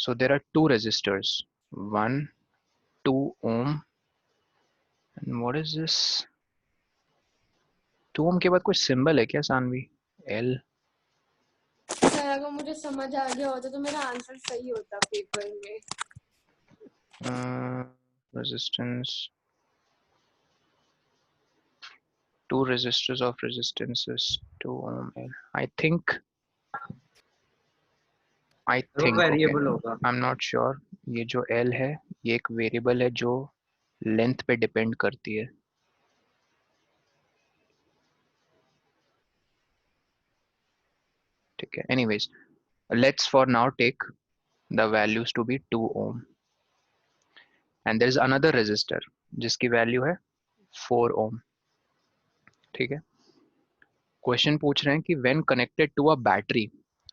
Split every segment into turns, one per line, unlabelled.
So there are two resistors, 1 2 ohm, and what is this? 2 ohm के बाद कोई symbol है क्या सानवी? L.
सर अगर मुझे समझ आ गया होता तो मेरा आंसर सही होता पेपर में।
Resistance, two resistors of resistances 2 ohm L. I
वो
think okay,
वेरिएबल होगा।
I'm not sure। ये जो L है ये एक वेरिएबल है जो लेंथ पे डिपेंड करती है। ठीक है, anyways, let's for now take the values to be 2 ohm, and there is another resistor जिसकी वैल्यू है 4 ohm। ठीक है, क्वेश्चन पूछ रहे हैं कि when connected to a battery,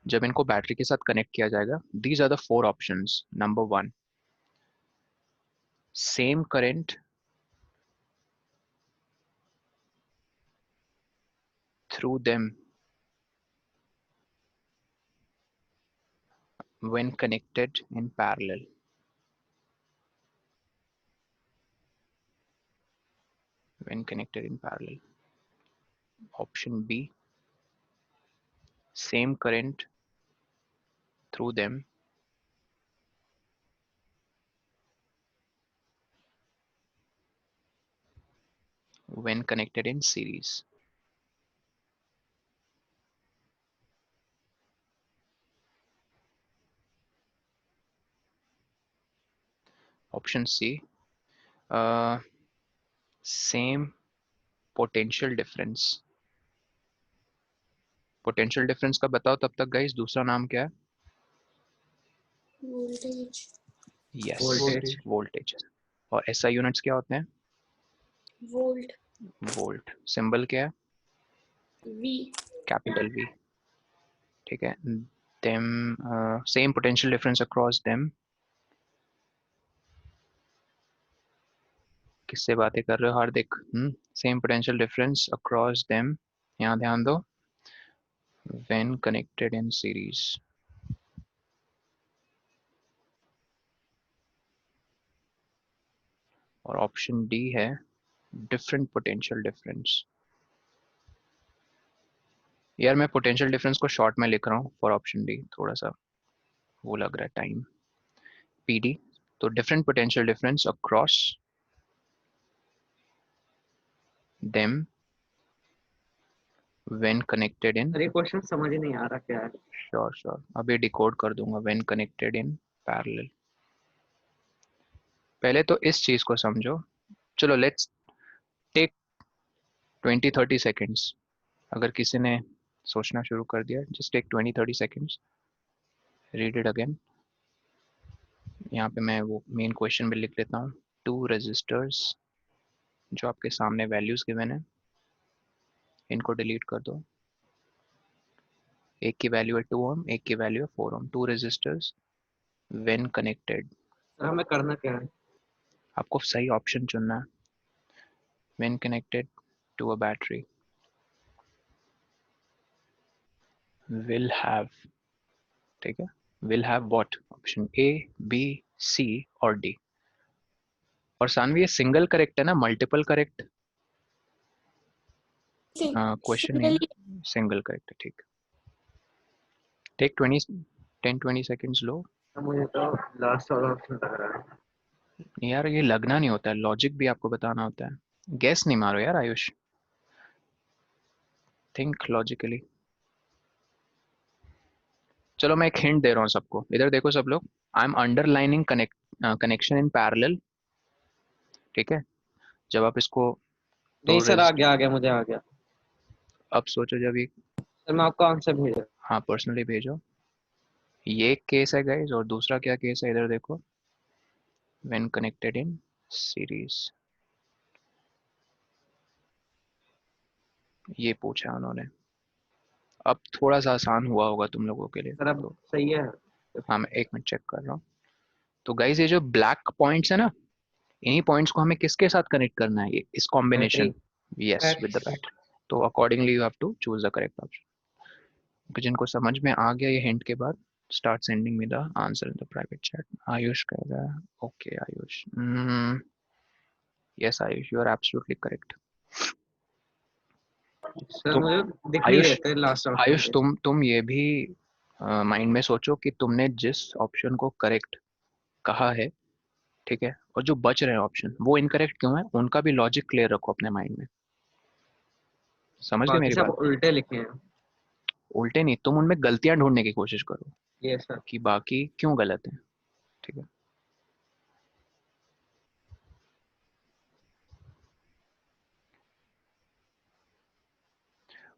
जब इनको बैटरी के साथ कनेक्ट किया जाएगा, these are the 4 options. Number 1, same current through them when connected in parallel। when connected in parallel। Option B, same current through them when connected in series। Option C, same potential difference। Potential difference का बताओ तब तक guys, दूसरा नाम क्या है?
Voltage.
Yes,
voltage.
Voltage. और SI units क्या होते हैं?
वोल्ट।
वोल्ट। सिंबल क्या है?
वी।
Capital V. ठीक है, them same potential difference across them। किससे बातें कर रहे हो Hardik? Same potential difference across them, यहाँ ध्यान दो, when connected in series। और ऑप्शन डी है डिफरेंट पोटेंशियल डिफरेंस। यार मैं पोटेंशियल डिफरेंस को शॉर्ट में लिख रहा हूँ फॉर ऑप्शन डी, थोड़ा सा वो लग रहा है टाइम, पीडी। तो different potential difference across them when connected in।
अरे क्वेश्चन समझ ही नहीं आ रहा क्या है।
श्योर अभी डिकोड कर दूंगा। when connected in parallel। पहले तो इस चीज को समझो। चलो लेट्स टेक 20-30 सेकेंड्स। अगर किसी ने सोचना शुरू कर दिया, just take 20-30 seconds, read it again. यहाँ पे मैं वो मेन क्वेश्चन भी लिख लेता हूँ। 2 रेजिस्टर्स, जो आपके सामने वैल्यूज गिवन है, इनको डिलीट कर दो। एक की वैल्यू है 2 ओम, एक की वैल्यू है 4 ohm. 2 resistors when connected.
Sir हमें करना क्या है?
आपको सही ऑप्शन चुनना है। When connected to a battery will have, ठीक है, will have what? Option A, B, C और डी। और सानवी ये सिंगल करेक्ट है ना, मल्टीपल करेक्ट? क्वेश्चन नहीं है, सिंगल करेक्ट है। ठीक, टेक 10-20 सेकेंड्स लो।
मुझे तो लास्ट वाला ऑप्शन लग रहा है।
यार ये लगना नहीं होता है, लॉजिक भी आपको बताना होता है। गैस नहीं मारो यार आयुष, थिंक लॉजिकली। चलो मैं एक हिंट दे रहा हूँ सबको, इधर देखो सब लोग। I am underlining connection in parallel. ठीक है, जब आप इसको
नहीं
तो
सर आ गया मुझे आ गया।
अब सोचो जब ये,
सर मैं आपको आंसर भेजा।
हाँ पर्सनली भेजो। ये एक केस है गाइस, और दूसरा क्या केस है इधर देखो, व्हेन कनेक्टेड इन सीरीज। ये पूछा उन्होंने। अब थोड़ा सा आसान हुआ होगा तुम लोगों के लिए
सर अब
तो।
सही है।
हाँ मैं एक मिनट चेक कर रहा हूँ। तो गाइस ये जो ब्लैक पॉइंट्स है ना, इन्हीं पॉइंट्स को हमें किसके साथ कनेक्ट करना है? इस combination, yes, with the battery. तो accordingly you have to choose the correct option. जिनको समझ में आ गया ये हिंट के बाद, start sending me the answer in the private chat. Ayush कह रहा है, okay Ayush, yes Ayush, you are absolutely correct.
Sir
तुम
मुझे दिख नहीं
आयुष
रहे थे लास्ट ऑप्शन
आयुष
पे।
तुम ये भी माइंड में सोचो कि तुमने जिस ऑप्शन को करेक्ट कहा है, ठीक है, और जो बच रहे हैं ऑप्शन वो इनकरेक्ट क्यों है, उनका भी लॉजिक क्लियर रखो अपने माइंड में। समझ गए
बाकी
मेरी
सब
बात?
उल्टे लिखे हैं।
उल्टे नहीं, तुम उनमें गलतियां ढूंढने की कोशिश करो
ये सर।
कि बाकी क्यों गलत है, ठीक है।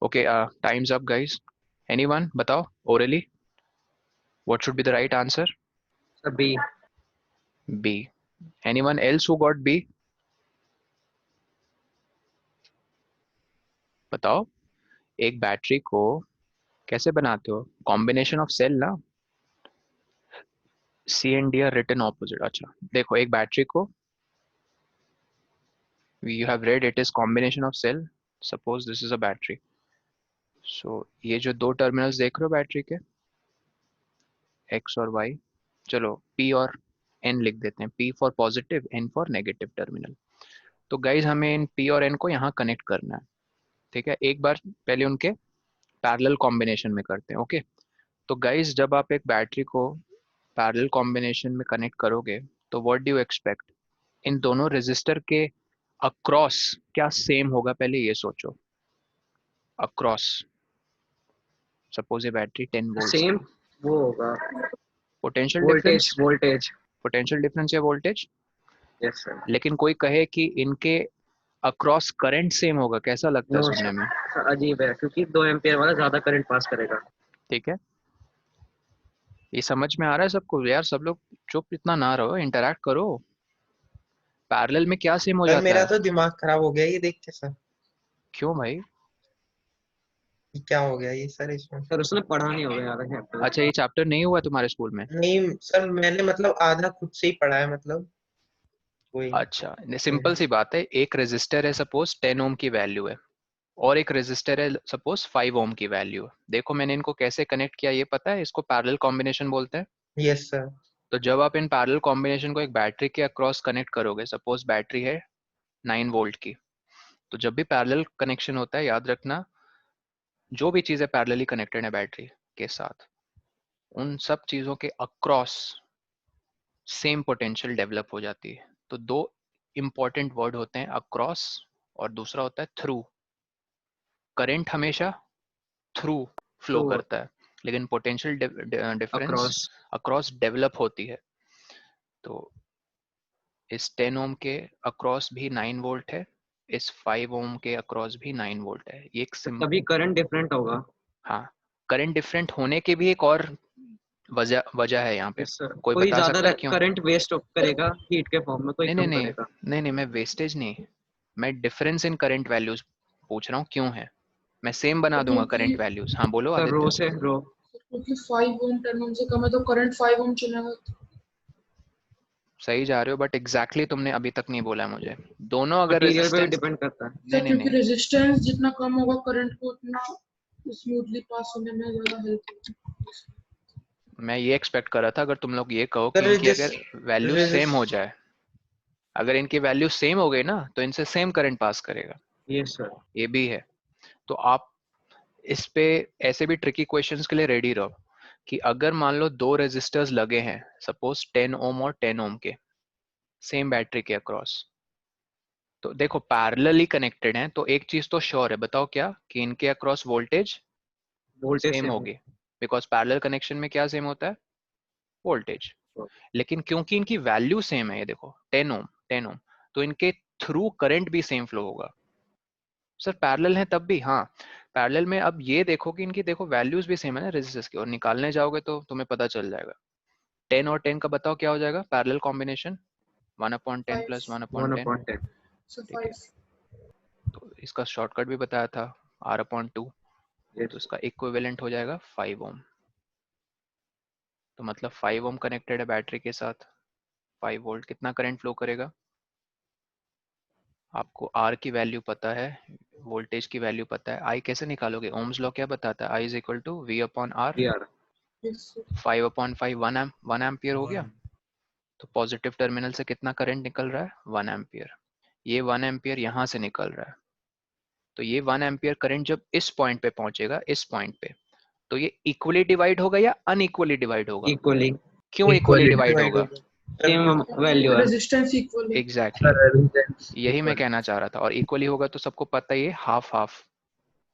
Okay, times up guys. Anyone बताओ orally what should be the right answer?
Sir B.
B. Anyone else who got B? बताओ। एक बैटरी को कैसे बनाते हो? कॉम्बिनेशन ऑफ सेल ना। C and D are written opposite. अच्छा देखो, एक बैटरी को you have read it is combination of cell. Suppose this is a battery. So ये जो दो टर्मिनल्स देख रहे हो बैटरी के, x और y, चलो p और n लिख देते हैं। p for positive, n for negative terminal. तो गाइज हमें इन p और n को यहाँ कनेक्ट करना है, ठीक है। एक बार पहले उनके पैरेलल कॉम्बिनेशन में करते हैं, ओके। तो गाइज जब आप एक बैटरी को पैरेलल कॉम्बिनेशन में कनेक्ट करोगे तो व्हाट डू यू एक्सपेक्ट? इन दोनों रेजिस्टर के अक्रॉस क्या सेम होगा, पहले ये सोचो। अक्रॉस, सपोज ये बैटरी 10 वोल्ट्स
सेम
की,
वो होगा।
Potential
voltage
difference,
voltage.
Potential difference या वोल्टेज।
Yes sir.
लेकिन कोई कहे कि इनके अक्रॉस करंट सेम होगा, कैसा लगता है
नो
सुनने में?
सर, अजीब है क्योंकि 2 एम्पियर वाला ज्यादा करंट पास करेगा।
ठीक है, ये समझ में आ रहा है सबको? यार सब लोग चुप इतना ना रहो, इंटरैक्ट करो। पैरेलल में क्या सेम हो
सर
जाता
मेरा
है?
तो दिमाग खराब हो गया ये देख के सर।
क्यों भाई?
ये क्या हो गया ये सर इसमें?
सर उसने पढ़ा नहीं होगा यार चैप्टर।
अच्छा ये चैप्टर नहीं हुआ तुम्हारे स्कूल में?
नहीं सर, मैंने मतलब आधा खुद से ही पढ़ा है, मतलब वही।
अच्छा सिंपल सी बात है, एक रेजिस्टर है सपोज 10 ओम की वैल्यू है, और एक रेजिस्टर है सपोज 5 ओम की वैल्यू है। देखो मैंने इनको कैसे कनेक्ट किया ये पता है? इसको पैरेलल कॉम्बिनेशन बोलते हैं।
Yes sir.
तो जब आप इन पैरेलल कॉम्बिनेशन को एक बैटरी के अक्रॉस कनेक्ट करोगे, सपोज बैटरी है 9 वोल्ट की, तो जब भी पैरेलल कनेक्शन होता है, याद रखना जो भी चीजें पैरेलली कनेक्टेड है बैटरी के साथ, उन सब चीजों के अक्रॉस सेम पोटेंशियल डेवलप हो जाती है। तो दो इंपॉर्टेंट वर्ड होते हैं, अक्रॉस और दूसरा होता है थ्रू। करंट हमेशा थ्रू फ्लो
तो
करता है, लेकिन potential difference
across.
Across develop होती है। तो इस 10 ओम के अक्रॉस भी 9 वोल्ट है, इस 5 ओम के अक्रॉस भी 9 वोल्ट है। ये एक
तभी करंट डिफरेंट होगा।
हाँ, करंट डिफरेंट होने की भी एक और वजह वजह है यहाँ पे।
यस सर,
कोई
कोई
बता
ज्यादा
सकता है क्यों?
करंट वेस्ट करेगा हीट के फॉर्म में, कोई
नहीं नहीं
कम
नहीं,
करेगा।
नहीं नहीं, मैं वेस्टेज नहीं, मैं डिफरेंस इन करंट वैल्यूज पूछ रहा हूँ क्यों है। मैं सेम बना दूंगा
क्योंकि
करंट वैल्यूज। हाँ बोलो
सर रो
आदित्य।
से रो।
क्योंकि 5 ओम 10 ओम से कम है तो करंट 5 ओम चलेगा।
सही जा रहे हो, बट एग्जैक्टली तुमने अभी तक नहीं बोला है मुझे। दोनों अगर
मटेरियल पे भी
रेजिस्टेंस,
डिपेंड करता है।
नहीं
सर
नहीं
क्योंकि
नहीं,
रेजिस्टेंस जितना कम होगा करंट को उतना स्मूथली पास होने में ज्यादा हेल्प होगी।
मैं ये एक्सपेक्ट कर रहा था अगर तुम लोग ये कहो कि
सर
इनकी अगर वैल्यू सेम हो
रेजिस्ट
जाए, अगर इनकी वैल्यू सेम हो गई ना तो इनसे सेम करंट पास करेगा।
Yes sir.
ये भी है। तो आप इस पे ऐसे भी ट्रिकी क्वेश्चंस के लिए रेडी रहो कि अगर मान लो दो रेजिस्टर्स लगे हैं, सपोज 10 ओम और 10 ओम के, सेम बैटरी के अक्रॉस, तो देखो पैरेलली कनेक्टेड हैं, तो एक चीज तो श्योर है, बताओ क्या? कि इनके across voltage
voltage
same
same
होगी, बिकॉज पैरेलल कनेक्शन में क्या सेम होता है? वोल्टेज।
हो।
लेकिन क्योंकि इनकी वैल्यू सेम है, ये देखो 10 ओम 10 ओम, तो इनके थ्रू करंट भी सेम फ्लो होगा। सर पैरेलल है तब भी, हाँ पैरेलल में। अब ये देखो कि इनकी देखो वैल्यूज भी सेम है ना रेजिस्टेंस की, और निकालने जाओगे तो तुम्हें पता चल जाएगा। 10 और 10 का बताओ क्या हो जाएगा parallel combination? 1/10 plus
5
one
1/10।
Upon 10।
Sir
ठीक है,
5
तो इसका शॉर्टकट भी बताया था, R/2। तो
यस।
इसका इक्विवेलेंट हो जाएगा 5 ओम। तो मतलब 5 ओम कनेक्टेड है बैटरी के साथ, 5 वोल्ट कितना करंट फ्लो करेगा? आपको आर की वैल्यू पता है, वोल्टेज की वैल्यू पता है, आई कैसे निकालोगे? ओम्स लॉ क्या बताता है? I is equal to V upon R.
V R.
Yes, sir.
5/5 1 ampere हो गया। तो पॉजिटिव टर्मिनल से कितना करंट निकल रहा है? 1 एम्पियर। ये 1 एम्पियर यहाँ से निकल रहा है। तो ये 1 एम्पियर करंट जब इस पॉइंट पे पहुंचेगा, इस पॉइंट पे, तो ये इक्वली डिवाइड होगा या अनइक्वली डिवाइड होगा?
इक्वली
क्यों इक्वली डिवाइड होगा?
सेम वैल्यू है
रेजिस्टेंस इक्वल है।
एग्जैक्टली,
रेजिस्टेंस
यही मैं कहना चाह रहा था। और इक्वली होगा तो सबको पता ही है, हाफ हाफ।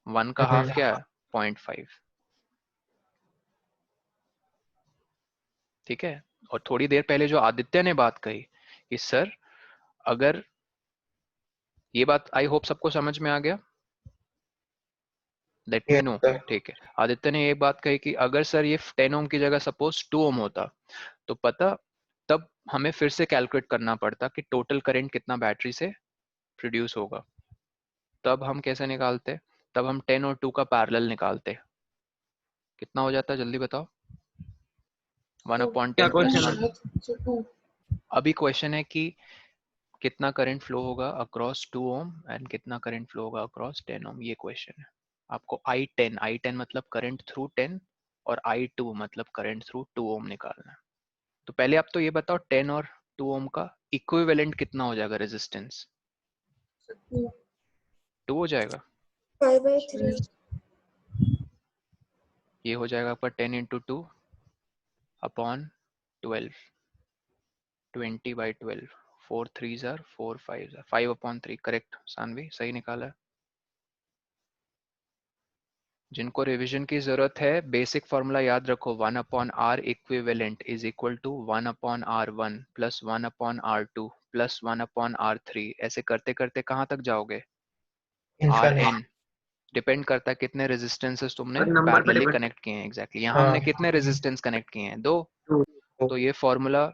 1 का हाफ क्या है? 0.5। ठीक है। और थोड़ी देर पहले जो आदित्य ने बात कही कि सर, अगर ये बात आई होप सबको समझ में आ गया, लेट मी नो। ठीक है, आदित्य ने ये बात कही कि अगर सर ये 10 ओम की जगह सपोज 2 ओम होता, तो पता, तब हमें फिर से कैलकुलेट करना पड़ता कि टोटल करंट कितना बैटरी से प्रोड्यूस होगा। तब हम कैसे निकालते? तब हम 10 और 2 का पैरेलल निकालते। कितना हो जाता, जल्दी बताओ? 1/10 प्लस 1। अभी क्वेश्चन है कि कितना करंट फ्लो होगा अक्रॉस 2 ओम एंड कितना करंट फ्लो होगा अक्रॉस 10 ओम, ये क्वेश्चन है। आपको I10 मतलब करंट थ्रू 10 और I2 मतलब करंट थ्रू 2 ओम निकालना है। तो पहले आप तो ये बताओ, 10 और 2 ओम का इक्विवेलेंट कितना हो जाएगा रेजिस्टेंस? 2 हो जाएगा।
5/3।
ये हो जाएगा आपका 10 इंटू 2 अपॉन 12, 20/12। 4 3 जार 4 5 जार 5/3। करेक्ट सानवी, सही निकाला है। जिनको रिवीजन की जरूरत है, बेसिक फॉर्मूला याद रखो, 1/R equivalent is equal to 1/R1 plus 1/R2 plus 1/R3। ऐसे करते करते कहाँ तक जाओगे? Rn। डिपेंड करता है कितने रेजिस्टेंसेस तुमने
नंबर पे
पैरेलली
डिपेंड।
कनेक्ट किए हैं। एग्जैक्टली, यहाँ हमने कितने रेजिस्टेंस कनेक्ट किए हैं? 2। तो ये फॉर्मूला,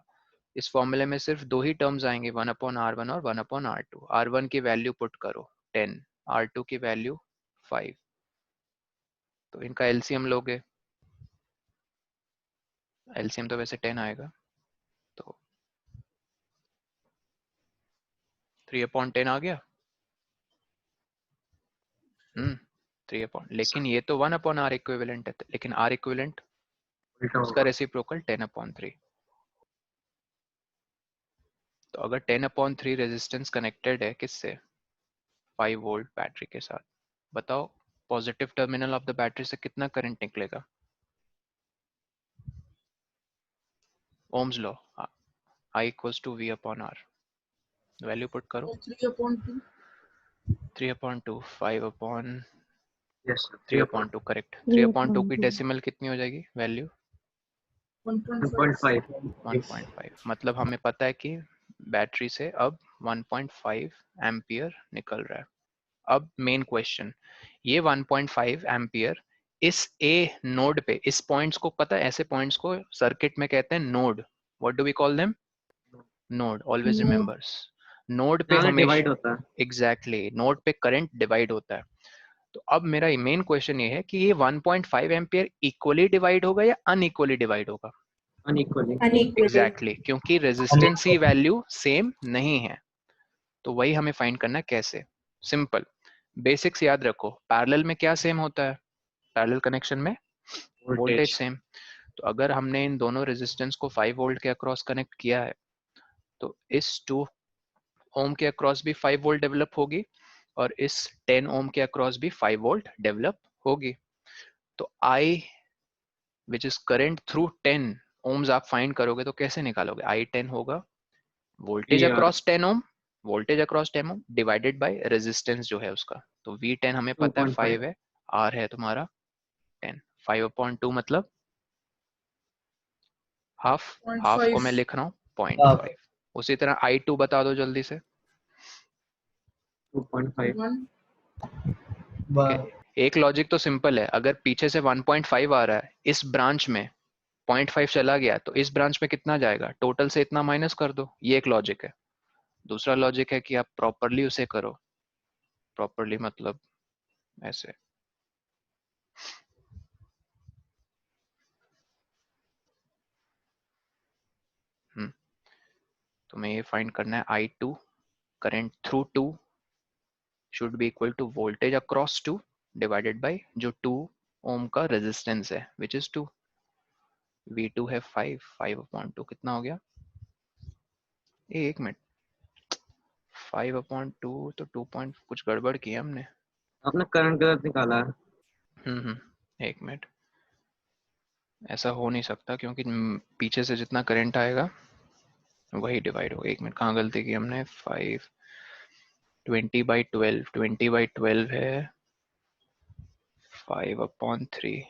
इस फॉर्मूले में सिर्फ 2 ही टर्म्स आएंगे, 1/R1 और 1/R2। R1 की वैल्यू पुट करो 10, R2 की वैल्यू 5। तो इनका एलसीएम लोगे, एलसीएम तो वैसे 10 आएगा, तो 3/10 आ गया। 3 लेकिन ये तो 1/R इक्विवेलेंट है, लेकिन R इक्विवेलेंट उसका रेसिप्रोकल 10/3। तो अगर 10/3 रेजिस्टेंस कनेक्टेड है किससे? 5 वोल्ट बैटरी के साथ, बताओ positive terminal of the battery से कितना करंट निकलेगा? Ohm's law, I equals to V/R। Value put करो।
3/2
3/2 5/3/2
यस
करेक्ट। 3/2 की डेसिमल कितनी हो जाएगी वैल्यू?
1.5
1.5। मतलब हमें पता है कि बैटरी से अब 1.5 एम्पियर निकल रहा है। अब मेन क्वेश्चन, ये 1.5 एम्पियर इस ए नोड पे, इस पॉइंट्स को पता है, ऐसे पॉइंट्स को सर्किट में कहते हैं node. What do we call them? Node. Always
Node.
Remembers, node पे
यहाँ
हमेशा
डिवाइड होता है।
एग्जैक्टली नोड पे करंट डिवाइड होता है। तो अब मेरा मेन क्वेश्चन ये है कि ये 1.5 एम्पियर इक्वली डिवाइड होगा या अनइक्वली डिवाइड होगा?
अनइक्वली।
एग्जैक्टली, क्योंकि रेजिस्टेंस की वैल्यू सेम नहीं है। तो वही हमें फाइंड करना है। कैसे? सिंपल, बेसिक्स याद रखो। पैरेलल में क्या सेम होता है? पैरेलल कनेक्शन में वोल्टेज सेम। तो अगर हमने इन दोनों रेजिस्टेंस को 5 वोल्ट के अक्रॉस कनेक्ट किया है, तो इस 2 ओम के अक्रॉस भी 5 वोल्ट डेवलप होगी और इस 10 ओम के अक्रॉस भी 5 वोल्ट डेवलप होगी। तो I which is current through 10 ohms आप फाइंड करोगे तो कैसे निकालोगे? I10 होगा voltage across 10 ohm, voltage across 10 ohm divided by resistance जो है उसका। तो V10 हमें पता है 5 है, R है तुम्हारा 10। 5/2 मतलब हाफ, हाफ को मैं लिख रहा हूँ 0.5। उसी तरह I2 बता दो जल्दी से।
2.5
1
Okay, एक लॉजिक तो सिंपल है, अगर पीछे से 1.5 आ रहा है, इस ब्रांच में 0.5 चला गया, तो इस ब्रांच में कितना जाएगा? टोटल से इतना माइनस कर दो। ये एक लॉजिक है। दूसरा लॉजिक है कि आप प्रॉपरली उसे करो। प्रॉपरली मतलब ऐसे, तुम्हें ये फाइंड करना है I2 current through 2 should be equal to voltage across 2 divided by जो 2 ओम का रेजिस्टेंस है विच इज 2। V2 है 5/2 कितना हो गया? एक मिनट, 5/2 तो 2 पॉइंट कुछ गड़बड़ किया हमने।
आपने करंट गलत निकाला है।
एक मिनट, ऐसा हो नहीं सकता क्योंकि पीछे से जितना करंट आएगा वही डिवाइड होगा। एक मिनट, कहाँ गलती की हमने? 20/12, 20/12 है 5/3,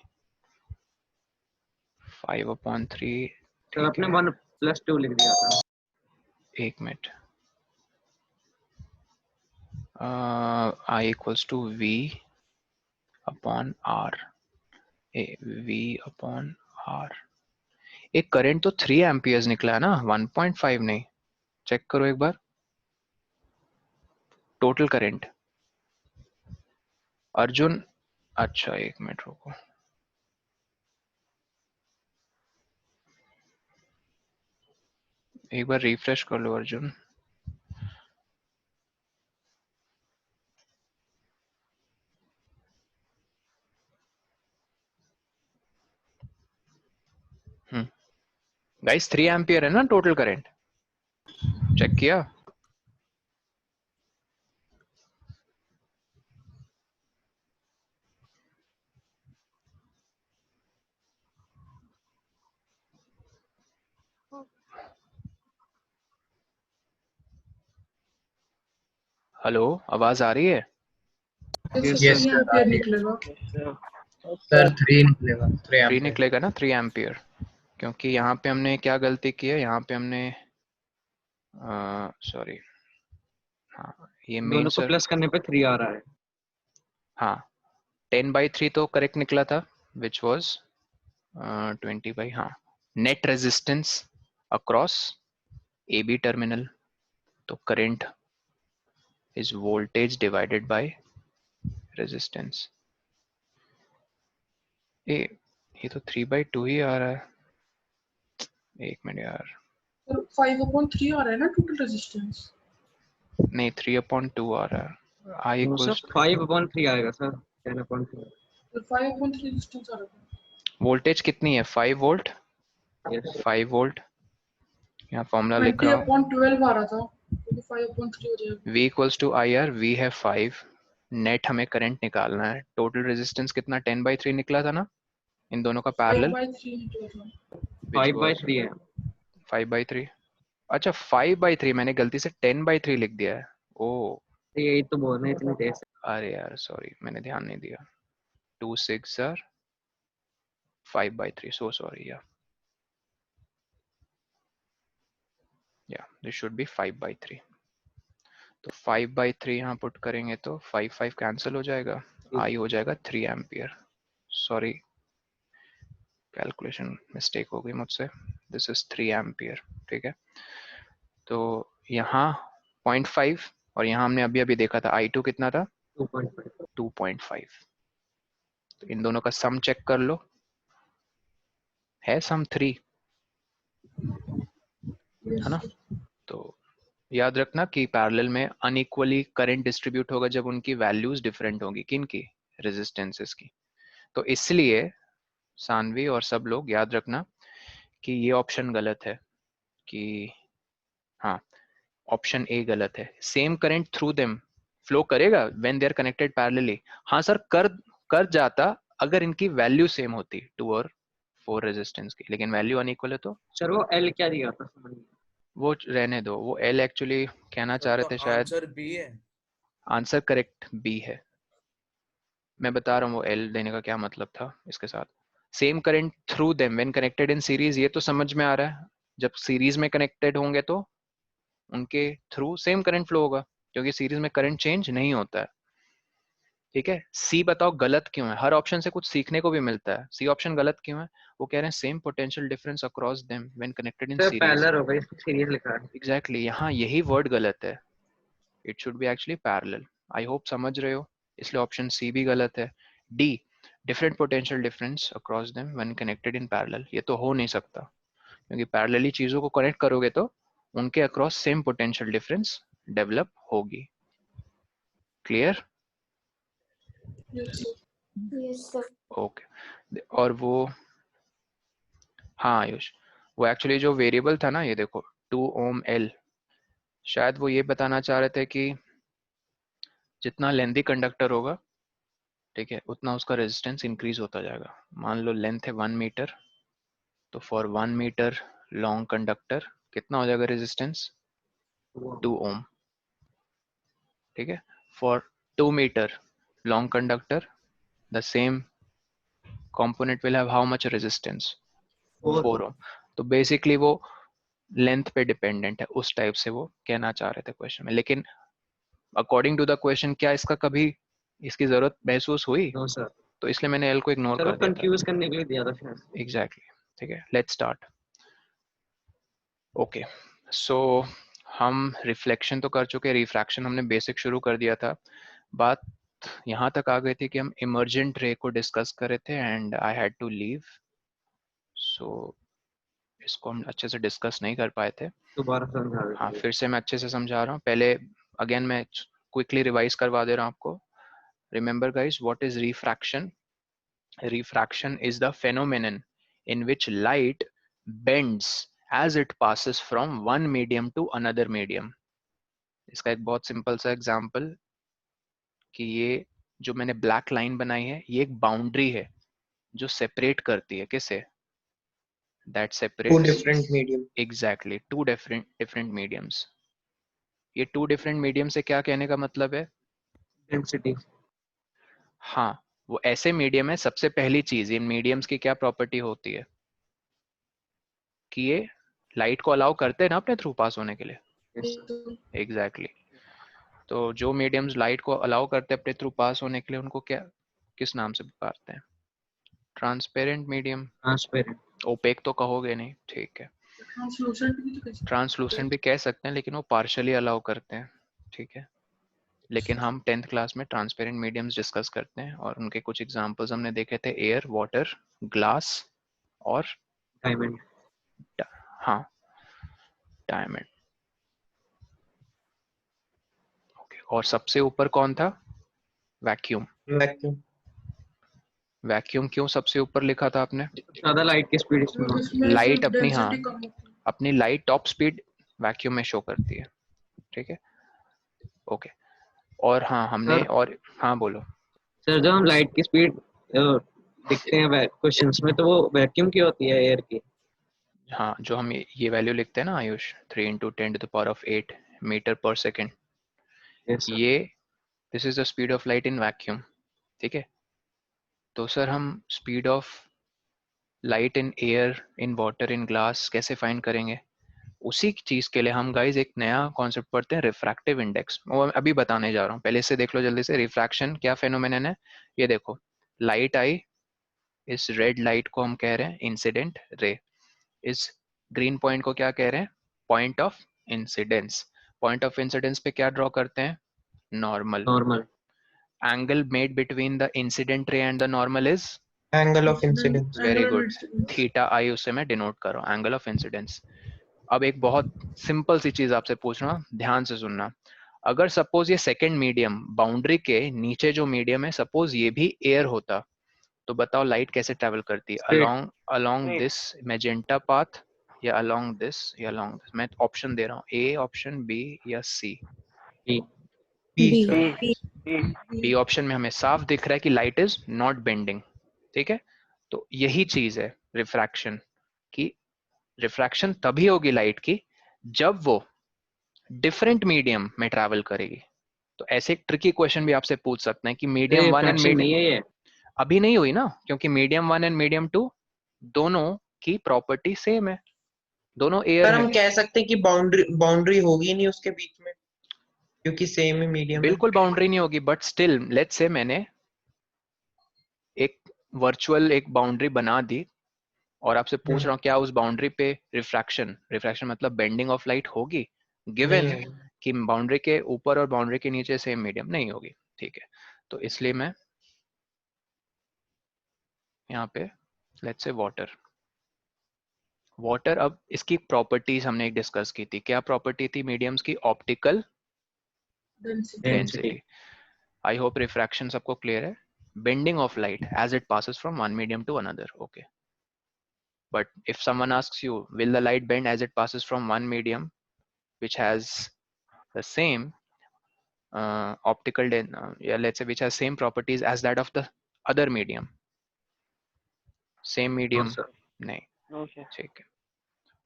5/3।
सर
ठीक
आपने
है,
1+2 लिख दिया था।
एक minute, I equals to V/R, V/R। एक करंट तो 3 एम्पियर्स निकला है ना, 1.5 नहीं। चेक करो एक बार टोटल करंट। अर्जुन, अच्छा एक मिनट रुको, एक बार रिफ्रेश कर लो अर्जुन। गाइस 3 एम्पियर है ना टोटल करंट, चेक किया? हेलो, आवाज आ रही है?
सर 3 एम्पियर निकलेगा।
सर 3 निकलेगा, 3
3
एम्पियर।
निकलेगा ना, 3 एम्पियर। क्योंकि यहाँ पे हमने क्या गलती की है, यहाँ पे हमने सॉरी, हाँ ये मेन
दोनों को
सर,
प्लस करने पे 3 आ रहा है।
हाँ 10/3 तो करेक्ट निकला था, विच वॉज 20 हाँ। Net resistance across A B terminal, तो current is voltage divided by resistance. ये तो 3/2 ही आ रहा है। एक मिनट यार,
सर 5/3 आ रहा है ना टोटल रेजिस्टेंस।
नहीं 3/2 आ रहा है। आई
तो सर
इक्वल्स
5/3 आएगा सर, 10/3।
सर 5/3 रेजिस्टेंस आ रहा है।
वोल्टेज कितनी है? 5 वोल्ट,
यस
5 वोल्ट। यहाँ फॉर्मूला लिख रहा हूँ,
20/12 आ रहा था, तो 5/3 हो जाएगा।
V equals to I R. V है 5, नेट हमें करंट निकालना है। टोटल रेजिस्टेंस कितना? 10/3 निकला था ना इन दोनों का पैरेलल,
5/3 निकला था।
विच वाज
5/3 है।
5/3। अच्छा 5/3, मैंने गलती से 10/3 लिख दिया है। ओ
यही तो बोल रहे हैं इतनी देर से।
अरे यार सॉरी, मैंने ध्यान नहीं दिया। 2 6 सर 5/3, सो सॉरी। या दिस शुड बी 5/3। तो 5/3 यहाँ पुट करेंगे तो 5 कैंसिल हो जाएगा, आई हो जाएगा 3 एम्पियर। सॉरी, कैलकुलेशन मिस्टेक हो गई मुझसे। दिस इज 3 एम्पियर, ठीक है। तो यहाँ 0.5 और यहाँ हमने अभी अभी देखा था I2 कितना था?
2.5।
2.5। तो इन दोनों का सम चेक कर लो, है सम 3, है ना? तो याद रखना कि पैरेलल में अनइक्वली करंट डिस्ट्रीब्यूट होगा जब उनकी वैल्यूज डिफरेंट होंगी। किन की? रेजिस्टेंसेस की। तो इसलिए सानवी और सब लोग याद रखना कि ये ऑप्शन गलत है, कि हाँ ऑप्शन ए गलत है। Same current through them flow करेगा when they are connected parallelly. हाँ सर, कर जाता अगर इनकी वैल्यू सेम होती 2 और 4 रेजिस्टेंस की, लेकिन वैल्यू अनइक्वल है तो
सर वो एल क्या दिया था समझ नहीं
वो रहने दो। वो एल एक्चुअली कहना चाह रहे थे शायद।
आंसर बी है।
आंसर करेक्ट बी है, मैं बता रहा हूँ वो एल देने का क्या मतलब था इसके साथ। Same current through them when connected in series, ये तो समझ में आ रहा है। जब सीरीज में कनेक्टेड होंगे तो उनके थ्रू सेम करंट फ्लो होगा, क्योंकि सीरीज में करंट चेंज नहीं होता है। ठीक है, सी बताओ गलत क्यों है? हर ऑप्शन से कुछ सीखने को भी मिलता है। सी ऑप्शन गलत क्यों है? वो कह रहे हैं same potential difference across them when connected in
sir
series.
Parallel हो गई, इसमें सीरीज लिखा है।
एग्जैक्टली, यहाँ यही वर्ड गलत है। It should be actually parallel. I hope समझ रहे हो, इसलिए ऑप्शन सी भी गलत है। D, different potential difference across them when connected in parallel, ये तो हो नहीं सकता, क्योंकि पैरेलली चीजों को कनेक्ट करोगे तो उनके across same potential difference develop होगी। Clear?
Yes sir.
Yes sir.
Okay. और वो हाँ आयुष, वो एक्चुअली जो वेरिएबल था ना, ये देखो 2 ओम एल, शायद वो ये बताना चाह रहे थे कि जितना लेंथी कंडक्टर होगा, ठीक है, उतना उसका रेजिस्टेंस इंक्रीज होता जाएगा। मान लो लेंथ है 1 मीटर, तो फॉर 1 मीटर लॉन्ग कंडक्टर कितना हो जाएगा रेजिस्टेंस? 2 ओम, ठीक है। For 2 metre long conductor the same component will have how much resistance? 4 ohm। तो बेसिकली वो लेंथ पे डिपेंडेंट है, उस टाइप से वो कहना चाह रहे थे क्वेश्चन में। लेकिन अकॉर्डिंग टू द क्वेश्चन क्या इसका कभी इसकी जरूरत महसूस हुई?
नो सर,
तो इसलिए मैंने एल को इग्नोर
सर
कर
वो
दिया था।
कंफ्यूज करने के लिए दिया था शायद।
एग्जैक्टली, ठीक है, लेट्स स्टार्ट। ओके, सो हम रिफ्लेक्शन तो कर चुके, रिफ्रैक्शन हमने बेसिक शुरू कर दिया था। बात यहाँ तक आ गई थी कि हम इमर्जेंट रे को डिस्कस कर रहे थे and I had to leave, so इसको हम अच्छे से डिस्कस नहीं कर पाए थे।
दोबारा समझा
हाँ,
देंगे।
फिर से मैं अच्छे से समझा रहा हूँ। पहले अगेन मैं क्विकली रिवाइज करवा दे रहा हूँ आपको। Remember guys, what is refraction? Refraction is the phenomenon in which light bends as it passes from one medium to another medium। इसका एक बहुत सिंपल सा एग्जांपल कि ये जो मैंने ब्लैक लाइन बनाई है, ये एक बाउंड्री है जो सेपरेट करती है किसे? That
Two
separates
different medium.
exactly two different mediums। ये टू डिफरेंट मीडियम से क्या कहने का मतलब है?
डेंसिटी।
हाँ, वो ऐसे मीडियम है। सबसे पहली चीज, इन मीडियम्स की क्या प्रॉपर्टी होती है कि ये लाइट को अलाउ करते हैं ना अपने थ्रू पास होने के लिए।
Yes sir.
तो
एग्जैक्टली तो जो मीडियम्स लाइट को अलाउ करते हैं अपने थ्रू पास होने के लिए, उनको क्या किस नाम से पुकारते हैं? Transparent medium.
ट्रांसपेरेंट।
ओपेक तो कहोगे नहीं, ठीक है।
ट्रांसलूसेंट भी तो कह सकते
ट्रांसलूसेंट भी कह सकते हैं, लेकिन वो पार्शली अलाउ करते हैं, ठीक है। लेकिन हम 10th क्लास में ट्रांसपेरेंट मीडियम्स डिस्कस करते हैं और उनके कुछ एग्जांपल्स हमने देखे थे, एयर, वाटर, ग्लास और
डायमंड।
हाँ, डायमंड। ओके, और सबसे ऊपर कौन था? वैक्यूम।
Vacuum.
वैक्यूम क्यों सबसे ऊपर लिखा था आपने?
ज्यादा लाइट की स्पीड इसमें
हैं।
होती
इसमें
लाइट
सिर्फ
अपनी, हाँ,
डेंसिटी कम होती है।
अपनी लाइट टॉप स्पीड वैक्यूम में शो करती है, ठीक है। ओके, और हाँ
है।
हमने
सर,
और हाँ बोलो।
सर जब हम लाइट की स्पीड लिखते हैं क्वेश्चंस में, तो वो वैक्यूम की होती है एयर की?
हाँ, जो हम ये वैल्यू लिखते हैं ना आयुष, 3 × 10⁸ मीटर पर सेकेंड,
यस सर।
ये this is the speed of light in vacuum, ठीक है। तो सर हम speed of light in air, in water, in glass कैसे फाइंड करेंगे? उसी चीज के लिए हम गाइज एक नया कॉन्सेप्ट पढ़ते हैं, रिफ्रैक्टिव इंडेक्स। वो मैं अभी बताने जा रहा हूँ, पहले इससे देख लो जल्दी से। रिफ्रैक्शन क्या फेनोमेनन है? ये देखो, लाइट आई, इस रेड लाइट को हम कह रहे हैं इंसिडेंट रे, इस ग्रीन पॉइंट को क्या कह रहे हैं? Point of incidence. Point of incidence पे क्या ड्रॉ करते हैं? Normal.
Normal.
Angle made between the incident ray and the normal is?
Angle of incidence.
Very
angular
good,
incidence.
Theta I उसे मैं डिनोट कर रहा हूँ, एंगल ऑफ इंसिडेंस। अब एक बहुत सिंपल सी चीज आपसे पूछ रहा हूँ, ध्यान से सुनना। अगर सपोज ये सेकंड मीडियम बाउंड्री के नीचे जो मीडियम है, सपोज ये भी एयर होता, तो बताओ लाइट कैसे ट्रेवल करती है?
Straight.
Along along this magenta path, या अलोंग दिस, या अलोंग दिस? मैं ऑप्शन दे रहा हूँ, ए ऑप्शन, बी या सी।
जी।
B.
बी ऑप्शन में हमें साफ दिख रहा है कि लाइट इज नॉट बेंडिंग, ठीक है। तो यही चीज है रिफ्रैक्शन की। रिफ्रैक्शन तभी होगी लाइट की जब वो डिफरेंट मीडियम में ट्रैवल करेगी। तो ऐसे एक ट्रिकी क्वेश्चन भी आपसे पूछ सकते हैं कि medium one and
fraction
medium,
नहीं है ये?
अभी नहीं हुई ना, क्योंकि medium one and medium two दोनों की प्रॉपर्टी सेम है, दोनों एयर
सर
है।
हम कह सकते हैं कि बाउंड्री होगी नहीं उसके बीच में, क्योंकि सेम ही मीडियम है।
बिल्कुल बाउंड्री नहीं होगी, बट स्टिल लेट्स से मैंने एक वर्चुअल एक बाउंड्री बना दी और आपसे पूछ रहा हूँ क्या उस बाउंड्री पे रिफ्रैक्शन, रिफ्रैक्शन मतलब बेंडिंग ऑफ लाइट होगी? गिवन
नहीं
है
होगी।
कि बाउंड्री के ऊपर और बाउंड्री के नीचे सेम मीडियम नहीं होगी, ठीक है। तो इसलिए मैं यहाँ पे लेट्स से वाटर, वाटर, अब इसकी प्रॉपर्टीज हमने एक डिस्कस की थी। क्या प्रॉपर्टी थी मीडियम्स की? Optical
density.
Density. I hope refraction सबको क्लियर है। Bending of light as it passes from one medium to another, okay. But if someone asks you, will the light bend as it passes from one medium which has the same yeah, let's say which has same properties as that of the other medium, same
no
medium
sir
नहीं,
no sir.
ठीक है।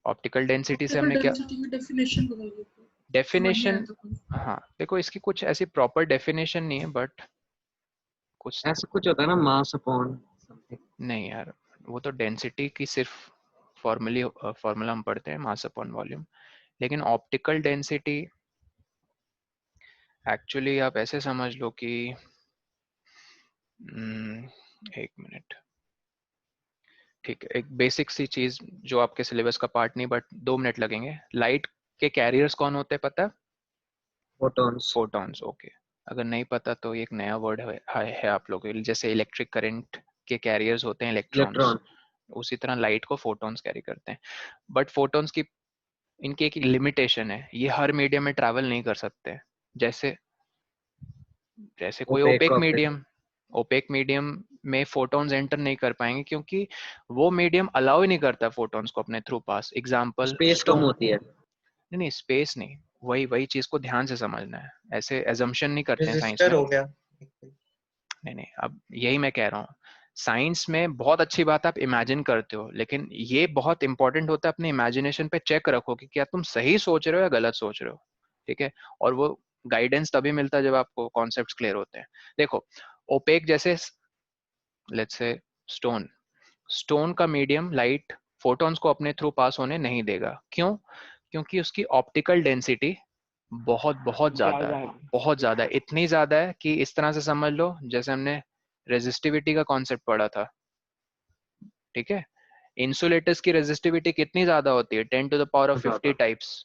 Optical density से
optical
हमने क्या
density की definition बताइए, समझ नहीं आया
डेफिनेशन,
था कुछ।
हाँ देखो इसकी कुछ ऐसी प्रॉपर डेफिनेशन नहीं है, बट कुछ
ऐसा कुछ होता है ना, मास अपॉन समथिंग।
नहीं यार, वो तो डेंसिटी की सिर्फ फॉर्मूला हम पढ़ते हैं, मास अपॉन वॉल्यूम। लेकिन ऑप्टिकल डेंसिटी एक्चुअली आप ऐसे समझ लो कि एक मिनट, ठीक है, एक बेसिक सी चीज जो आपके सिलेबस का पार्ट नहीं, बट 2 मिनट लगेंगे। लाइट के कैरियर्स कौन होते हैं पता है?
फोटॉन्स।
Photons, okay. अगर नहीं पता तो एक नया वर्ड है आप लोगों के लिए। जैसे इलेक्ट्रिक करंट के कैरियर्स होते हैं इलेक्ट्रॉन्स,
इलेक्ट्रॉन।
उसी तरह लाइट को फोटॉन्स कैरी करते हैं। बट फोटॉन्स की इनकी एक लिमिटेशन है, ये हर मीडियम में ट्रैवल नहीं कर सकते। जैसे जैसे कोई
ओपेक
ओपेक मीडियम में फोटॉन्स एंटर नहीं कर पाएंगे, क्योंकि वो मीडियम अलाउ ही नहीं करता फोटॉन्स को अपने थ्रू पास। एग्जांपल
स्पेस कम
स्टोन,
होती है।
नहीं स्पेस नहीं, वही वही चीज को ध्यान से समझना है, ऐसे एजम्पशन नहीं करते हैं साइंस
रेजिस्टर
में।
हो गया।
नहीं नहीं, अब यही मैं कह रहा हूँ, साइंस में बहुत अच्छी बात आप इमेजिन करते हो, लेकिन ये बहुत इंपॉर्टेंट होता है अपने इमेजिनेशन पे चेक रखो कि क्या तुम सही सोच रहे हो या गलत सोच रहे हो, ठीक है। और वो गाइडेंस तभी मिलता है जब आपको कॉन्सेप्ट्स क्लियर होते हैं। देखो ओपेक जैसे लेट्स से स्टोन, स्टोन का मीडियम लाइट फोटॉन्स को अपने थ्रू पास होने नहीं देगा। क्यों? क्योंकि उसकी ऑप्टिकल डेंसिटी बहुत बहुत ज्यादा
ज़्यादा
है,
है।
बहुत ज्यादा है, इतनी ज्यादा है कि इस तरह से समझ लो जैसे हमने रेजिस्टिविटी का कॉन्सेप्ट पढ़ा था, ठीक है। इंसुलेटर्स की रेजिस्टिविटी कितनी ज्यादा होती है? 10 to the power of 50 types.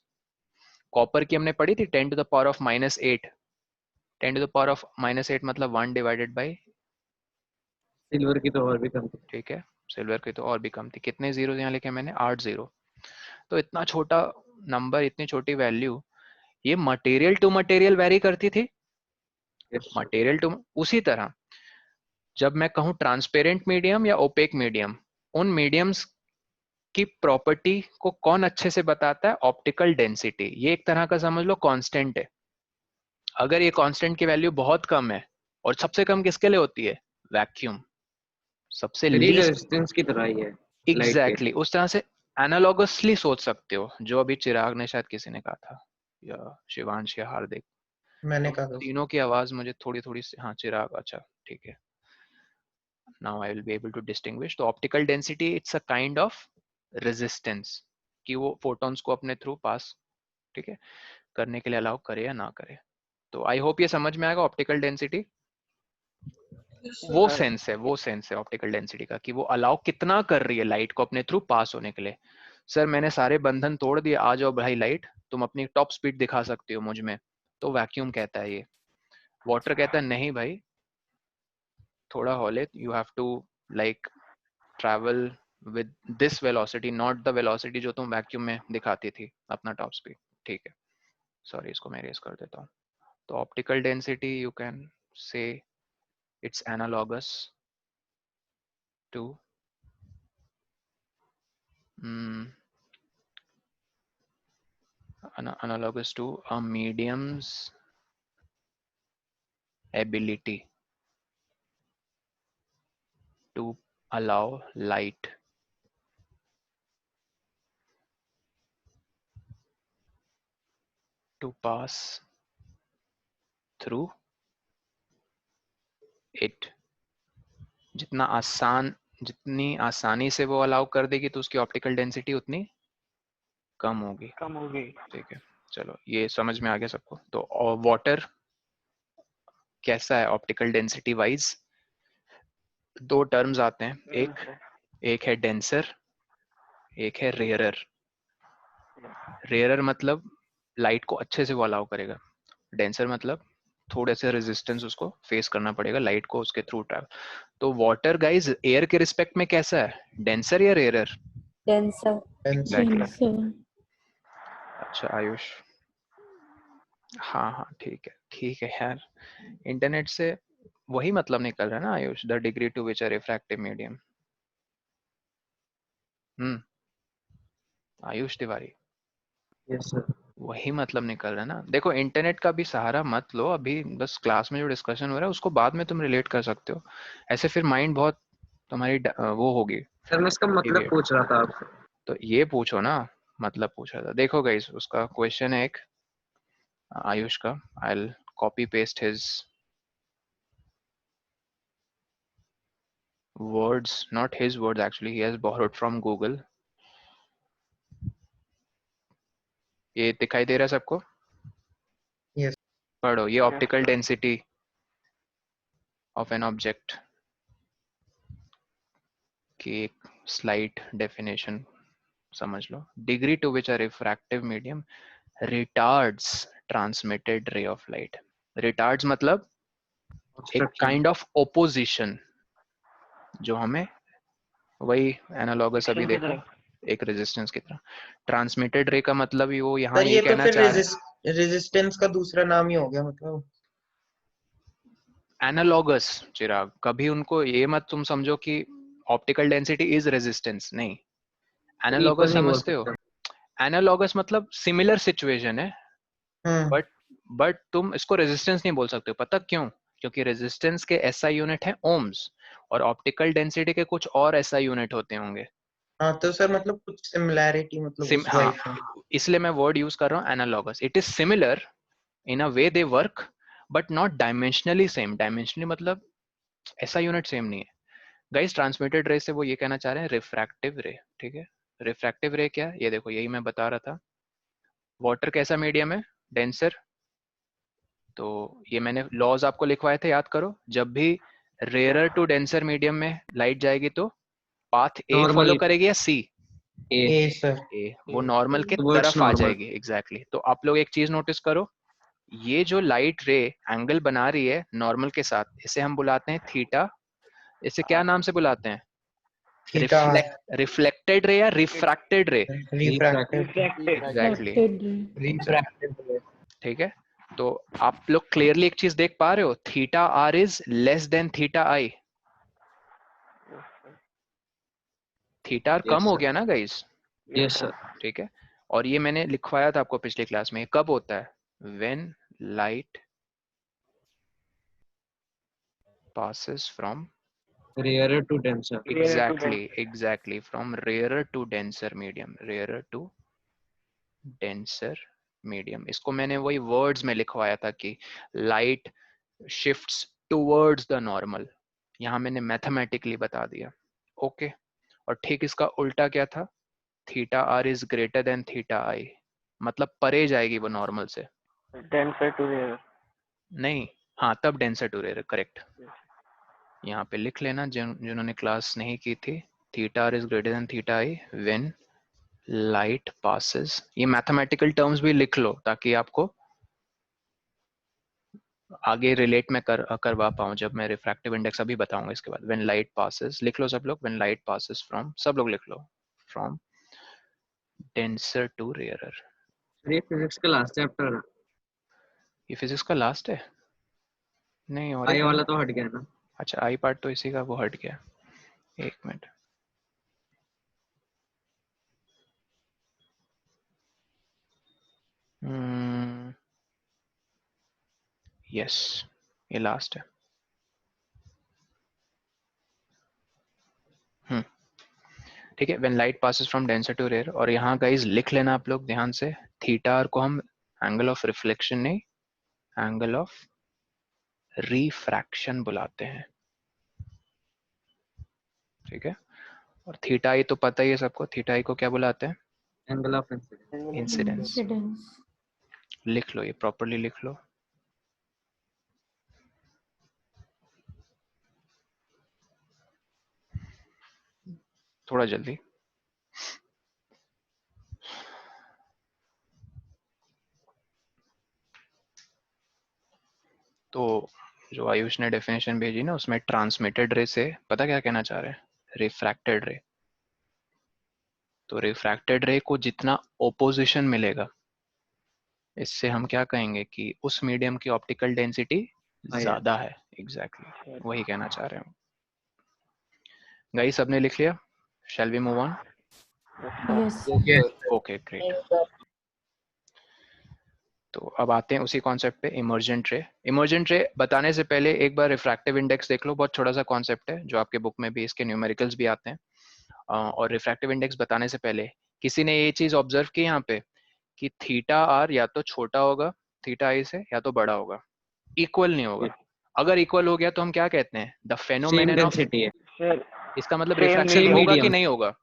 Copper की हमने पढ़ी थी 10 to the power of -8। 10 to the power of -8 मतलब 1 डिवाइडेड बाई,
सिल्वर की तो और भी कम थी।
ठीक है, सिल्वर की तो और भी कम थी। कितने जीरो यहाँ लिखे मैंने? 8 जीरो। तो इतना छोटा नंबर, इतनी छोटी वैल्यू, ये मटेरियल टू मटेरियल वेरी करती थी। मटेरियल टू उसी तरह जब मैं कहूं ट्रांसपेरेंट मीडियम या ओपेक मीडियम, उन मीडियम्स की प्रॉपर्टी को कौन अच्छे से बताता है? Optical density. ये एक तरह का समझ लो कांस्टेंट है। अगर ये कांस्टेंट की वैल्यू बहुत कम है, और सबसे कम किसके लिए होती है? वैक्यूम। सबसे
फिर ये
लीस्ट,
रेजिस्टेंस की तरह ही है लाइट के।
एग्जैक्टली उस तरह से एनालॉगसली सोच सकते हो, जो अभी चिराग ने शायद किसी ने कहा था, या शिवांश या हार्दिक।
मैंने
तो
कहा था।
तीनों की आवाज मुझे थोड़ी थोड़ी हाँ चिराग, अच्छा ठीक है, now I will be able to distinguish। तो optical density it's a kind of resistance, कि वो फोटॉन्स को अपने थ्रू पास, ठीक है, करने के लिए अलाउ करे या ना करे। तो आई होप ये समझ में आएगा ऑप्टिकल डेंसिटी। वो सेंस है ऑप्टिकल डेंसिटी का, कि वो अलाउ कितना कर रही है लाइट को अपने थ्रू पास होने के लिए। सर मैंने सारे बंधन तोड़ दिए, आ जाओ भाई लाइट, तुम अपनी टॉप स्पीड दिखा सकती हो मुझ में। तो वैक्यूम कहता है ये। वाटर कहता है नहीं भाई, थोड़ा हौले, you have to like travel with this velocity, not the velocity जो तुम वैक्यूम में दिखाती थी अपना टॉप स्पीड, ठीक है। सॉरी इसको मैं रेस कर देता हूँ। तो optical density you can say it's analogous to analogous to a medium's ability to allow light to pass through it। जितनी आसानी से वो अलाउ कर देगी तो उसकी ऑप्टिकल डेंसिटी उतनी कम होगी,
कम हो गई।
ठीक है। चलो ये समझ में आ गया सबको। तो वाटर कैसा है ऑप्टिकल डेंसिटी वाइज? दो टर्म्स आते हैं, एक है डेंसर, एक है रेयरर। रेयरर मतलब लाइट को अच्छे से वो अलाउ करेगा, डेंसर मतलब थोड़े से रेजिस्टेंस उसको फेस करना पड़ेगा लाइट को उसके थ्रू ट्रैवल। तो वाटर गाइज एयर के रिस्पेक्ट में कैसा है, डेंसर या रेयरर?
डेंसर।
एग्जैक्टली। अच्छा आयुष, हाँ हाँ ठीक है यार, इंटरनेट से वही मतलब निकल रहा है ना Ayush, the degree to which a refractive medium. Ayush Tiwari,
yes sir.
वही मतलब निकल रहा है ना। देखो इंटरनेट का भी सहारा मत लो अभी, बस क्लास में जो डिस्कशन हो रहा है उसको बाद में तुम रिलेट कर सकते हो, ऐसे फिर माइंड बहुत तुम्हारी वो होगी
सर मैं इसका मतलब
deviate।
पूछ रहा था आपसे।
तो ये पूछो ना, मतलब पूछा था। देखो गाइस उसका क्वेश्चन है एक आयुष का, I will copy paste his words, not his words actually, he has borrowed from Google। ये दिखाई दे रहा है सबको?
Yes.
पढ़ो, ये optical density of an object की एक स्लाइट डेफिनेशन समझ लो। Degree to which a refractive medium retards transmitted ray of light. Retards मतलब एक
Obstruction।
काइंड ऑफ ओपोजिशन, जो हमें वही एनालॉगस अभी देखो एक रेजिस्टेंस की तरह। ट्रांसमिटेड रे का मतलब ही वो यहाँ
सर
ये
ये तो
कहना
फिर
चाह रहे हैं,
रेजिस्टेंस का दूसरा नाम ही हो गया मतलब।
एनालॉगस। चिराग, कभी उनको ये मत तुम समझो कि ऑप्टिकल डेंसिटी इज रेजिस्टेंस, नहीं।
इक्वल
एनालॉगस
नहीं बोल
समझते हो?
सकते।
एनालॉगस मतलब सिमिलर सिचुएशन है,
हम्म।
बट तुम इसको रेजिस्टेंस नहीं बोल सकते हो। पता क्यों? क्योंकि रेजिस्टेंस के एसआई यूनिट है ओम्स, और ऑप्टिकल डेंसिटी के कुछ और एसआई यूनिट होते होंगे।
हाँ तो सर मतलब कुछ सिमिलैरिटी मतलब उस
हाँ,
वाइज में।
इसलिए मैं वर्ड यूज कर रहा हूँ analogous. It is similar in a way they work, but not dimensionally same. Dimensionally मतलब ऐसा यूनिट सेम नहीं है। गाइस ट्रांसमिटेड रे से वो ये कहना चाह रहे हैं रिफ्रैक्टिव रे, ठीक है। रिफ्रैक्टिव रे क्या है ये देखो, यही मैं बता रहा था। वाटर कैसा मीडियम है? डेंसर। तो ये मैंने लॉज आपको लिखवाए थे, याद करो। जब भी रेयरर टू डेंसर मीडियम में लाइट जाएगी तो पाथ ए फॉलो
नॉर्मल
करेगी या सी?
ए
ए सर।
ए, वो नॉर्मल के
टुवर्ड्स
तरफ आ
नॉर्मल।
जाएगी, एग्जैक्टली exactly। तो आप लोग एक चीज नोटिस करो, ये जो लाइट रे एंगल बना रही है नॉर्मल के साथ, इसे हम बुलाते हैं थीटा। इसे क्या नाम से बुलाते हैं?
थीटा।
रिफ्लेक्टेड रे या रिफ्रैक्टेड रे?
रिफ्रैक्टेड।
Exactly,
refracted.
ठीक है। तो आप लोग क्लियरली एक चीज देख पा रहे हो, theta R is less than theta I. Theta R कम
यस
हो
सर।
गया ना गाइस?
Yes sir.
ठीक है। और ये मैंने लिखवाया था आपको पिछली क्लास में, कब होता है? When light passes from,
rare to denser.
exactly from rarer to denser medium, rarer to denser medium। इसको मैंने वही वर्ड्स में लिखवाया था कि light shifts towards the normal, यहाँ मैंने मैथमेटिकली बता दिया। ओके। और ठीक इसका उल्टा क्या था? Theta R is greater than theta I, मतलब परे जाएगी वो नॉर्मल से। नहीं, हाँ तब डेंसर टू रेयर, करेक्ट। यहाँ पे लिख लेना जिन्होंने क्लास नहीं की थी, theta R is greater than theta I when light passes. ये मैथमेटिकल टर्म्स भी लिख लो ताकि आपको आगे रिलेट में करवा पाऊँ जब मैं रिफ्रैक्टिव इंडेक्स अभी बताऊंगा इसके बाद। व्हेन लाइट पासेस लिख लो सब लोग, व्हेन लाइट पासेस फ्रॉम, सब लोग लिख लो, फ्रॉम डेंसर टू रेयरर।
ये फिजिक्स का लास्ट चैप्टर है।
ये फिजिक्स का लास्ट है? नहीं, और एक
आई
है
वाला
ना।
तो हट गया ना।
अच्छा, आई पार्ट तो इसी का वो हट गया। एक मिनट, यस, ये लास्ट है। ठीक है, when light passes from denser to rare. और यहाँ गाइस लिख लेना आप लोग ध्यान से, थीटा आर को हम एंगल ऑफ रिफ्लेक्शन नहीं, एंगल ऑफ रिफ्रैक्शन बुलाते हैं, ठीक है। और थीटा आई तो पता ही है सबको, थीटा आई को क्या बुलाते हैं?
Angle of incidence.
इंसिडेंस। लिख लो, ये प्रॉपर्ली लिख लो। थोड़ा जल्दी। तो जो आयुष ने डेफिनेशन भेजी ना, उसमें ट्रांसमिटेड रे से पता क्या कहना चाह रहे हैं? रिफ्रैक्टेड रे। तो रिफ्रैक्टेड रे को जितना ओपोजिशन मिलेगा, इससे हम क्या कहेंगे कि उस मीडियम की ऑप्टिकल डेंसिटी ज्यादा है। एग्जैक्टली वही कहना चाह रहे हैं गाइस। सबने लिख लिया? Shall we move on?
Yes
okay great. तो अब आते हैं उसी कॉन्सेप्ट पे, इमर्जेंट रे। इमर्जेंट रे बताने से पहले एक बार रिफ्रैक्टिव इंडेक्स देख लो, बहुत छोटा सा कॉन्सेप्ट है जो आपके बुक में भी इसके न्यूमेरिकल्स भी आते हैं। और रिफ्रैक्टिव इंडेक्स बताने से पहले किसी ने ये चीज ऑब्जर्व की यहाँ पे कि थीटा आर या तो छोटा होगा थीटा आई से या तो बड़ा होगा, इक्वल नहीं होगा। अगर इक्वल हो गया तो हम क्या कहते हैं, the
same
phenomenon of.
Density है,
इसका मतलब
Same
रिफ्रैक्शन
सेम
medium.
होगा कि
मीडियम
नहीं होगा।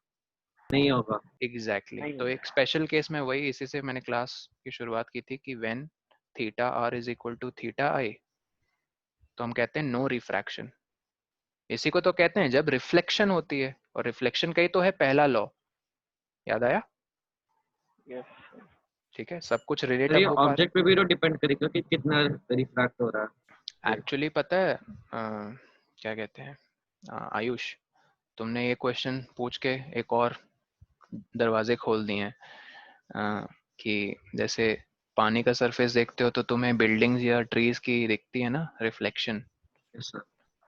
नहीं होगा।
एग्जैक्टली
नहीं
तो एक स्पेशल केस में वही, इसी से मैंने क्लास की शुरुआत की थी कि when theta R is equal to theta I, तो हम कहते हैं नो रिफ्रैक्शन। इसी को तो कहते हैं जब रिफ्लेक्शन होती है, और रिफ्लेक्शन का ही तो है पहला लॉ, याद आया।
Yes.
ठीक है, सब कुछ रिलेट
सर ये
अब हो पा रहा
ऑब्जेक्ट पे भी तो डिपेंड करेगा कि कितना रिफ्रैक्ट हो रहा
है।
है।
एक्चुअली पता है क्या कहते हैं, आयुष, तुमने ये क्वेश्चन पूछ के एक और दरवाजे खोल दिए हैं। कि जैसे पानी का सरफेस देखते हो तो तुम्हें बिल्डिंग्स या ट्रीज की दिखती है ना रिफ्लेक्शन,
Yes, sir.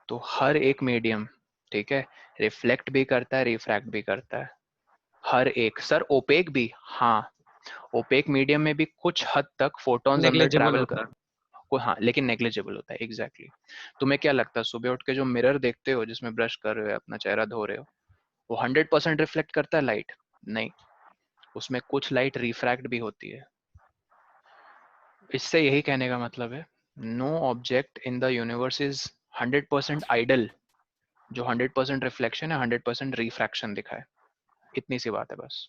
तो हर एक मीडियम, ठीक है, रिफ्लेक्ट भी करता है रिफ्रैक्ट भी करता है, हर एक। सर ओपेक भी, हाँ, ओपेक मीडियम में भी कुछ हद तक फोटॉन्स अंदर
नेग्लिजिबल
ट्रैवल
होता
कर,
है।
हाँ, लेकिन नेग्लिजिबल होता है। एग्जैक्टली तुम्हें क्या लगता है, सुबह उठ के जो मिरर देखते हो जिसमें ब्रश कर रहे हो या अपना चेहरा धो रहे हो, वो 100% रिफ्लेक्ट करता है लाइट? नहीं, उसमें कुछ लाइट रिफ्रैक्ट भी होती है। इससे यही कहने का मतलब है, no object in the universe is 100% ideal, जो 100% रिफ्लेक्शन है 100% रिफ्रैक्शन दिखाए। इतनी सी बात है बस।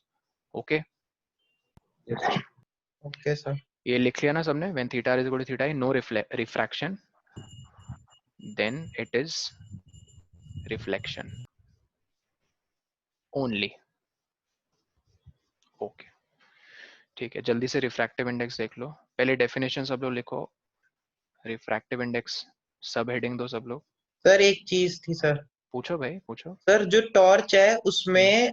Okay,
Yes, sir.
Okay sir.
ये लिख लिया ना सबने, when theta is equal to theta I, no refraction, then it is reflection only. Okay ठीक है, जल्दी से रिफ्रैक्टिव इंडेक्स देख लो। पहले डेफिनेशन सब लोग लिखो, रिफ्रैक्टिव इंडेक्स सब हेडिंग दो सब लोग।
सर एक चीज थी सर।
पूछो भाई पूछो।
सर जो टॉर्च है उसमें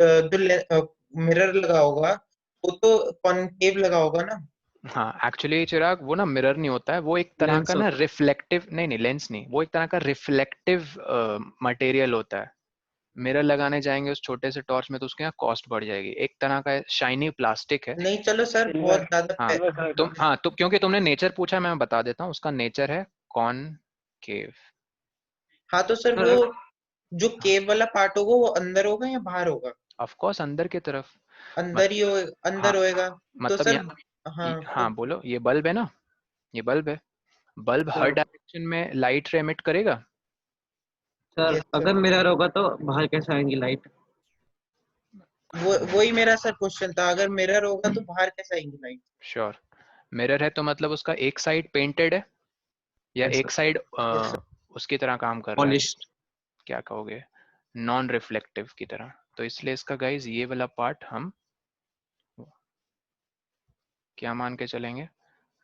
जो मिरर लगा होगा वो तो कॉनकेव लगा होगा ना।
हाँ एक्चुअली चिराग, वो ना मिरर नहीं होता है, वो एक तरह
लेंस
का ना
होता है।
रिफ्लेक्टिव, नहीं लेंस नहीं, वो एक तरह का रिफ्लेक्टिव मटेरियल होता है। मिरर लगाने जाएंगे उस छोटे से टॉर्च में तो उसके यहाँ कॉस्ट बढ़ जाएगी। एक तरह का शाइनी प्लास्टिक है।
नहीं चलो सर बहुत
Silver.
ज्यादा
हाँ
Silver color
तुम,
का.
हाँ तो क्योंकि तुमने नेचर पूछा, मैं बता देता हूँ उसका नेचर है कॉनकेव।
हाँ तो सर वो
सर
जो केव वाला पार्ट होगा वो अंदर होगा या बाहर होगा।
ऑफ कोर्स अंदर की तरफ। मत,
अंदर ही हो,
हाँ
अंदर होएगा। तो
मतलब
सर
यहाँ,
हाँ
हाँ बोलो, ये बल्ब है ना, ये बल्ब है, बल्ब हर
सर
डायरेक्शन में लाइट रे एमिट करेगा।
Sir
yes sir.
अगर मिरर होगा तो बाहर कैसे आएंगी लाइट?
वो वही मेरा सर क्वेश्चन था, अगर मिरर होगा तो बाहर कैसे आएंगी लाइट।
श्योर, मिरर है तो मतलब उसका एक साइड पेंटेड है या
यस
एक
सर,
साइड
यस
उसकी तरह काम कर रहा है,
पॉलिश्ड।
क्या कहोगे, नॉन रिफ्लेक्टिव की तरह। तो इसलिए इसका गाइज ये वाला पार्ट हम क्या मान के चलेंगे,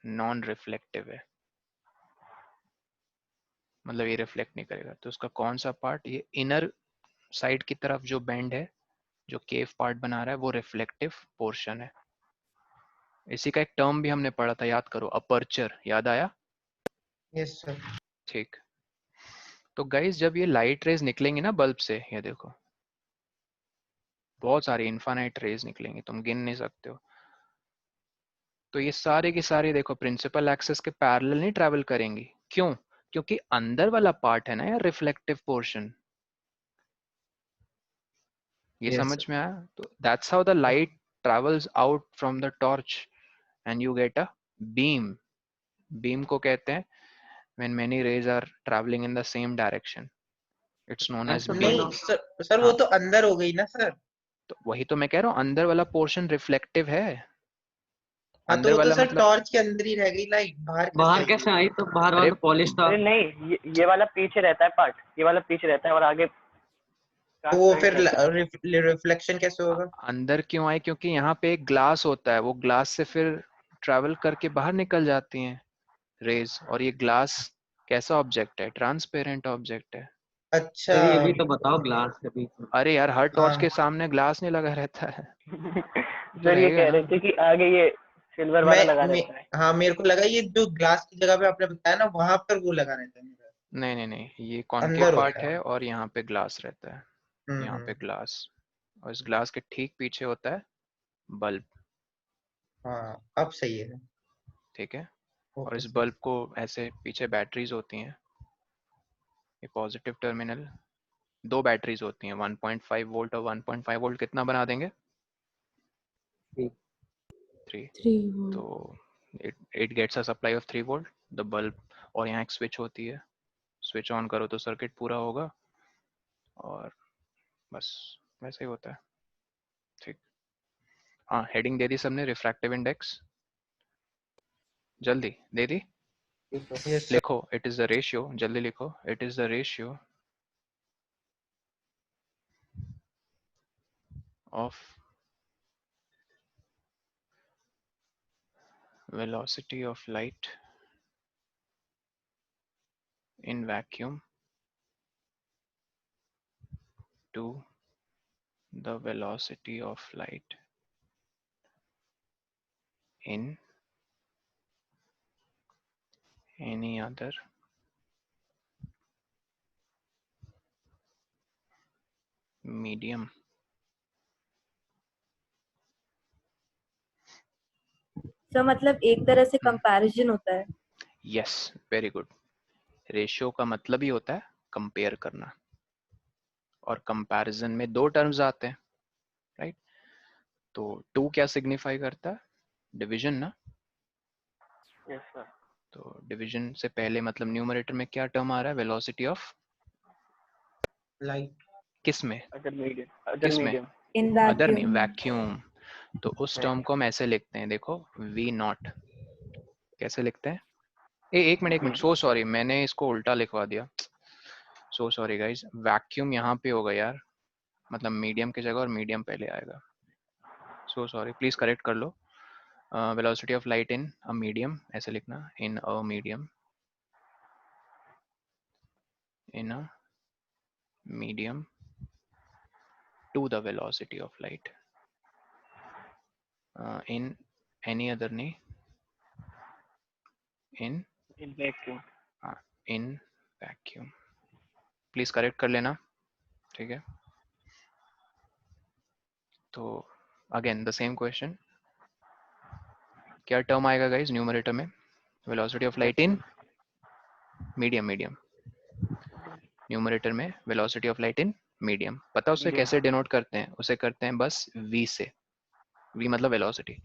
नॉन रिफ्लेक्टिव है, मतलब ये रिफ्लेक्ट नहीं करेगा। तो उसका कौन सा पार्ट, ये इनर साइड की तरफ जो बेंड है, जो केव पार्ट बना रहा है, वो रिफ्लेक्टिव पोर्शन है। इसी का एक टर्म भी हमने पढ़ा था, याद करो, अपर्चर, याद आया।
Yes sir.
ठीक, तो गाइज जब ये लाइट रेज निकलेंगी ना बल्ब से, ये देखो बहुत सारी इनफाइनाइट रेज निकलेंगी, तुम गिन नहीं सकते हो। तो ये सारे के सारे देखो प्रिंसिपल एक्सिस के पैरेलल नहीं ट्रैवल करेंगी। क्यों? क्योंकि अंदर वाला पार्ट है ना यार रिफ्लेक्टिव पोर्शन। ये
यस
समझ
सर।
में आया? तो that's how the light travels out from the torch and you get a beam. Beam को कहते हैं when many rays are traveling in the same direction, it's known as
ऐसा तो
beam।
नहीं सर वो
हाँ
तो अंदर हो गई ना सर।
तो वही तो मैं कह रहा हूँ, अंदर वाला पोर्शन रिफ्लेक्टिव है।
हाँ तो
अंदर
वो तो
वाला
सर
मतलब,
टॉर्च के अंदर ही रह गई लाइट, बाहर कैसे
बाहर
आएगी।
कैसे आई? तो बाहर वाला
अरे
तो पॉलिश था।
अरे नहीं, ये वाला पीछे रहता है पार्ट, ये वाला पीछे रहता है और आगे
तो वो
ट्रांसपेरेंट
फिर
रहता है.
रिफ्लेक्शन कैसे होगा।
अंदर क्यों आए, क्योंकि यहाँ पे एक ग्लास होता है, वो ग्लास से फिर ट्रैवल करके बाहर निकल जाती हैं रेज। और ये ग्लास कैसा ऑब्जेक्ट है, ट्रांसपेरेंट ऑब्जेक्ट है।
अच्छा।
सर ये भी तो बताओ ग्लास के बीच में।
अरे यार हर टॉर्च के
हाँ
सामने ग्लास नहीं लगा रहता है, तो
सर ये
रहेगा
कह
ना।
रहे थे कि आगे ये सिल्वर वाला लगा रहता है.
हाँ मेरे को लगा ये जो ग्लास की जगह पे आपने बताया ना वहां पर वो लगा रहता है मेरा।
नहीं नहीं नहीं, ये कॉनकेव
अंदर
पार्ट
होता है।
है और यहाँ पे ग्लास रहता है, यहाँ पे
हम्म।
ग्लास। और इस ग्लास के ठीक पीछे होता है बल्ब,
हाँ अब सही है।
ठीक है। और
ओके
इस
सर।
बल्ब को ऐसे पीछे बैटरीज होती हैं, ये पॉजिटिव टर्मिनल, दो बैटरीज होती हैं 1.5 वोल्ट और 1.5 वोल्ट, कितना बना देंगे?
Three.
3।
3 volt.
तो it gets a supply of 3 volt, the bulb, और यहाँ एक स्विच होती है, स्विच ऑन करो तो सर्किट पूरा होगा, और बस वैसे ही होता है, ठीक। हाँ, हेडिंग दे दी सबने, रिफ्रैक्टिव इंडेक्स, जल्दी दे दी,
यस सर।
लिखो इट इज द रेशियो, जल्दी लिखो, it is the ratio of velocity of light in vacuum to the velocity of light in any other medium.
तो मतलब एक तरह से कंपैरिजन होता है।
Yes, very good. रेशियो का मतलब ही होता है कंपेयर करना, और कंपैरिजन में दो टर्म्स आते हैं, राइट। तो टू क्या सिग्निफाई करता है? डिवीजन ना।
Yes sir.
तो डिवीजन से पहले मतलब न्यूमरेटर में क्या टर्म आ रहा है? Velocity of
light.
किस में?
अदर मीडियम, अदर
किस में?
मीडियम।
इन
अदर नहीं,
वैक्यूम।
वैक्यूम। तो उस टर्म को हम ऐसे लिखते हैं, देखो, वी नॉट। कैसे लिखते हैं? एक मिनट, सो सॉरी, मैंने इसको उल्टा लिखवा दिया, सो सॉरी गाइज। वैक्यूम यहाँ पे होगा यार, मतलब मीडियम की जगह, और मीडियम पहले आएगा, सो सॉरी, प्लीज करेक्ट कर लो। Velocity of light in a medium, ऐसे लिखना, in a medium, in a medium to the velocity of light in any other, नहीं, in
vacuum.
In vacuum, please correct कर लेना, ठीक है। तो अगेन द सेम क्वेश्चन, क्या टर्म आएगा गाइज न्यूमरेटर में? Velocity of light in medium, numerator में velocity of light in medium. पता उसे
Medium.
कैसे डिनोट करते हैं? उसे करते हैं बस v से, v मतलब वेलोसिटी।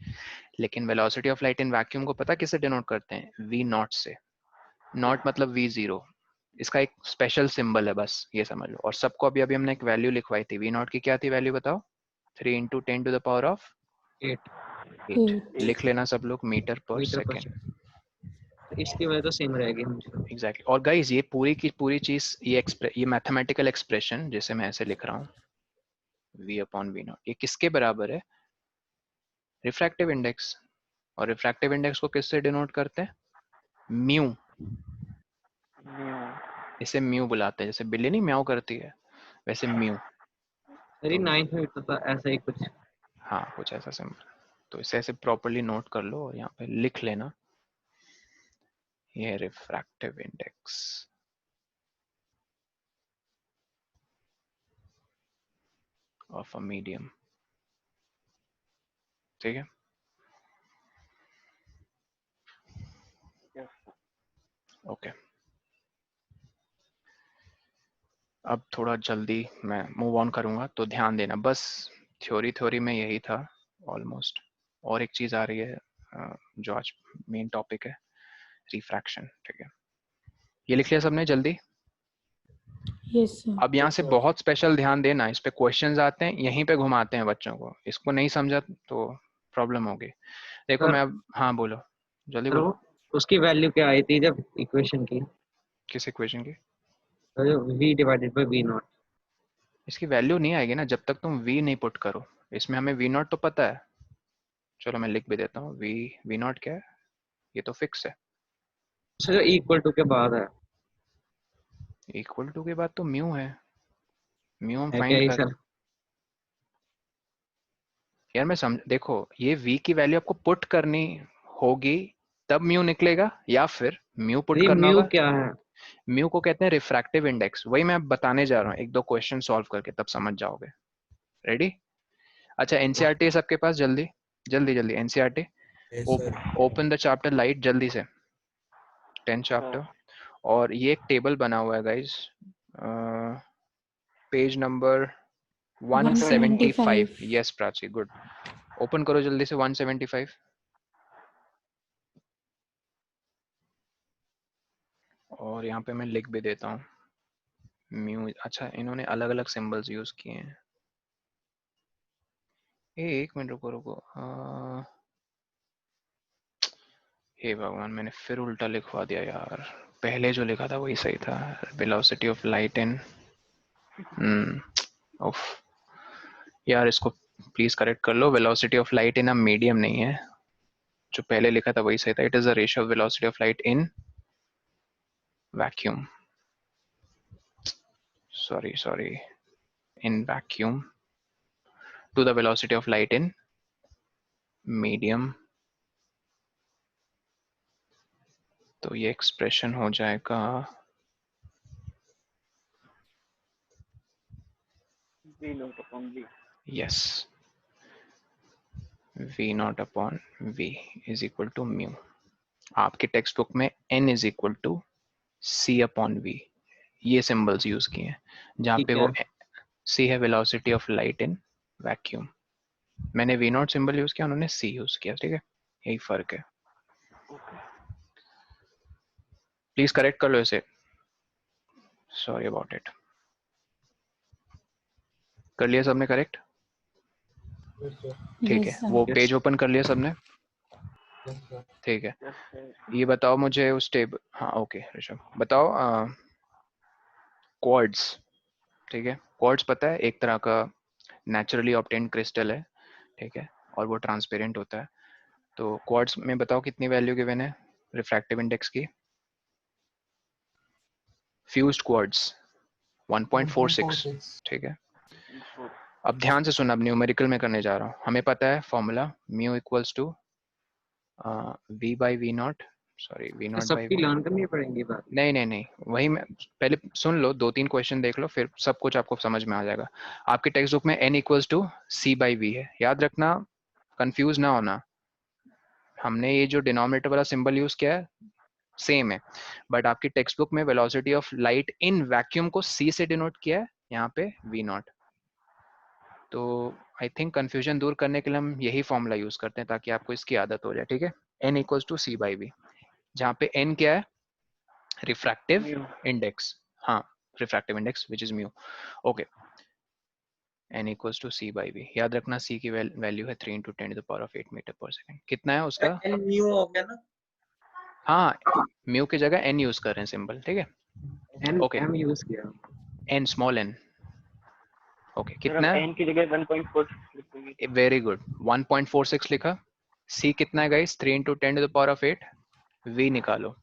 लेकिन velocity of light in vacuum को पता किससे डिनोट करते हैं? v नॉट से। नॉट मतलब v जीरो, इसका एक स्पेशल सिंबल है, बस ये समझ लो। और सबको अभी अभी हमने एक वैल्यू लिखवाई थी, v नॉट की क्या थी वैल्यू बताओ? 3 into 10 to the power of
8
8। लिख लेना सब लोग, मीटर पर
मीटर पर
सेकेंड।
सेकंड। इसकी वजह तो सेम रहेगी हमेशा।
एग्जैक्टली। और गाइज ये पूरी की पूरी चीज, ये मैथमेटिकल एक्सप्रेशन जिसे मैं ऐसे लिख रहा हूँ, v अपॉन v नॉट, ये किसके बराबर है? Refractive index. और रिफ्रैक्टिव इंडेक्स को किससे डिनोट करते हैं? म्यू। इसे म्यू बुलाते हैं, जैसे बिल्ली नहीं म्याऊ करती है, वैसे म्यू।
मेरी
तो
9th में तो था ऐसा ही कुछ।
हाँ, कुछ ऐसा सिंबल। तो इसे ऐसे प्रॉपरली नोट कर लो और यहाँ पे लिख लेना, ये refractive index of a medium, ठीक है। ओके, अब थोड़ा जल्दी मैं मूव ऑन करूंगा, तो ध्यान देना बस। थ्योरी में यही था ऑलमोस्ट। और एक चीज आ रही है जो आज मेन टॉपिक है, रिफ्रैक्शन, ठीक है। ये लिख लिया सबने जल्दी?
Yes, sir.
अब यहाँ से बहुत स्पेशल ध्यान देना, इस पे क्वेश्चंस आते हैं, यहीं पे घुमाते हैं बच्चों को, इसको नहीं समझा तो प्रॉब्लम होगी। देखो
सर
मैं अब, हाँ बोलो, जल्दी
सर
बोलो।
वो उसकी वैल्यू क्या आई थी जब इक्वेशन की?
किस इक्वेशन की?
v divided by v not.
इसकी वैल्यू नहीं आएगी ना जब तक तुम v नहीं पुट करो। इसमें हमें v नॉट तो पता है, चलो मैं लिख भी देता हूँ, v नॉट क्या है, ये तो फिक्स है।
सर जो इक्वल टू के बाद है
इक्वल टू के बाद तो म्यू है, म्यू हम
क्या
फाइंड
ही
कर,
सर?
यार मैं समझ, देखो ये v की वैल्यू आपको पुट करनी होगी, तब म्यू निकलेगा, या फिर म्यू पुट
ये
करना
म्यू
होगा।
क्या है?
म्यू को कहते हैं रिफ्रैक्टिव इंडेक्स, वही मैं अब बताने जा रहा हूँ, एक दो क्वेश्चन सॉल्व करके तब समझ जाओगे। रेडी? अच्छा एनसीईआरटी है सबके पास? जल्दी जल्दी जल्दी NCERT open the chapter light जल्दी से 10 चैप्टर। और ये एक टेबल बना हुआ है guys, page number 175। Yes Prachi, good. Open करो जल्दी से 175। और यहाँ पे मैं लिख भी देता हूँ म्यू। अच्छा इन्होंने अलग अलग सिंबल्स यूज किए हैं। एक मिनट रुको रुको, हे भगवान मैंने फिर उल्टा लिखवा दिया यार। पहले जो लिखा था वही सही था। वेलोसिटी ऑफ लाइट इन उफ यार, इसको प्लीज करेक्ट कर लो। Velocity of light in a medium नहीं है, जो पहले लिखा था वही सही था। It is the ratio of velocity of light in vacuum, sorry in vacuum to the velocity of light in medium। तो ये एक्सप्रेशन हो जाएगा
V naught upon V।
Yes, v naught upon v is equal to mu. आपके textbook में n is equal to c upon v ये symbols use किए हैं, जहाँ
ठीक
पे
है।
वो c है velocity of light in vacuum. मैंने v नॉट सिंबल यूज किया, उन्होंने c यूज किया, ठीक है, यही फर्क है। प्लीज करेक्ट कर लो इसे, सॉरी अबाउट इट। कर लिया सबने करेक्ट? ठीक है, वो
Yes.
पेज ओपन कर लिया सबने? ठीक है, ये बताओ मुझे उस टेबल, हाँ ओके ऋषभ बताओ, क्वार्ट्ज, ठीक है, क्वार्ट्ज पता है एक तरह का नेचुरली ऑब्टेन्ड क्रिस्टल है, ठीक है, और वो ट्रांसपेरेंट होता है। तो क्वार्ट्ज में बताओ कितनी वैल्यू गिवन है रिफ्रैक्टिव इंडेक्स की? फ्यूज्ड क्वार्ट्ज 1.46, ठीक है। अब ध्यान से सुन, अब न्यूमेरिकल में करने जा रहा हूँ। हमें पता है formula mu equals to v by V naught, sorry V naught by
सबकी लर्न करनी पड़ेंगी बात।
नहीं, वही मैं पहले सुन लो, 2-3 क्वेश्चन देख लो, फिर सब कुछ आपको समझ में आ जाएगा। आपके टेक्स्ट बुक में n equals to c by V है, याद रखना, कंफ्यूज ना होना। हमने ये जो डिनोमिनेटर वाला सिंबल यूज किया है सेम है, बट आपकी टेक्स्ट बुक में velocity of light in vacuum को c से डिनोट किया है, यहाँ पे v नॉट। तो आई थिंक कंफ्यूजन दूर करने के लिए हम यही फॉर्मूला यूज करते हैं, ताकि आपको इसकी आदत हो जाए, ठीक है। n equals to c by V, जहाँ पे n क्या है? रिफ्रैक्टिव इंडेक्स, हाँ refractive index which is mu, okay. n equals to c by V, याद रखना c की वैल्यू है 3 × 10⁸ मीटर पर सेकंड। कितना है उसका?
n म्यू हो गया ना?
हाँ म्यू की जगह n यूज कर रहे हैं सिंबल, ठीक है,
एन
ओके।
एम यूज किया।
n small n, okay
sir
कितना
अब
है?
n की जगह 1.4 लिखेंगे।
वेरी गुड, 1.46 लिखा। c कितना है गाइस? 3 × 10⁸। v निकालो,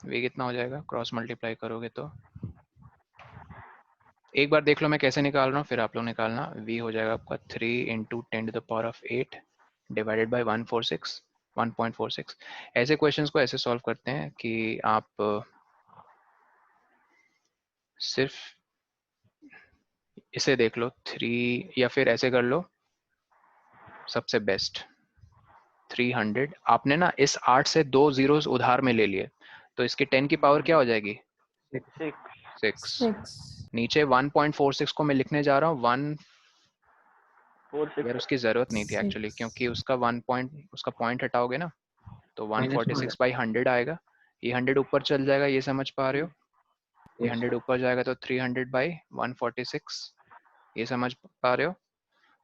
v कितना हो जाएगा? क्रॉस मल्टीप्लाई करोगे तो एक बार देख लो मैं कैसे निकाल रहा हूँ, फिर आप लोग निकालना। v हो जाएगा आपका 3 × 10⁸ डिवाइडेड बाय 1.46। ऐसे क्वेश्चंस को ऐसे सॉल्व करते हैं कि आप सिर्फ इसे देख लो 3, या फिर ऐसे कर लो, सबसे बेस्ट 300। आपने ना इस 8 से 2 जीरोस उधार में ले लिए, तो इसके 10 की पावर क्या हो जाएगी? 6। नीचे 1.46 को मैं लिखने जा रहा हूँ 1, यार उसकी जरूरत नहीं थी एक्चुअली, क्योंकि उसका उसका पॉइंट हटाओगे ना तो
माइनस में
146/100 आएगा। ये 100 ऊपर चल जाएगा, ये समझ पा रहे हो? ये 100 ऊपर जाएगा तो 300/146, ये समझ पा रहे हो?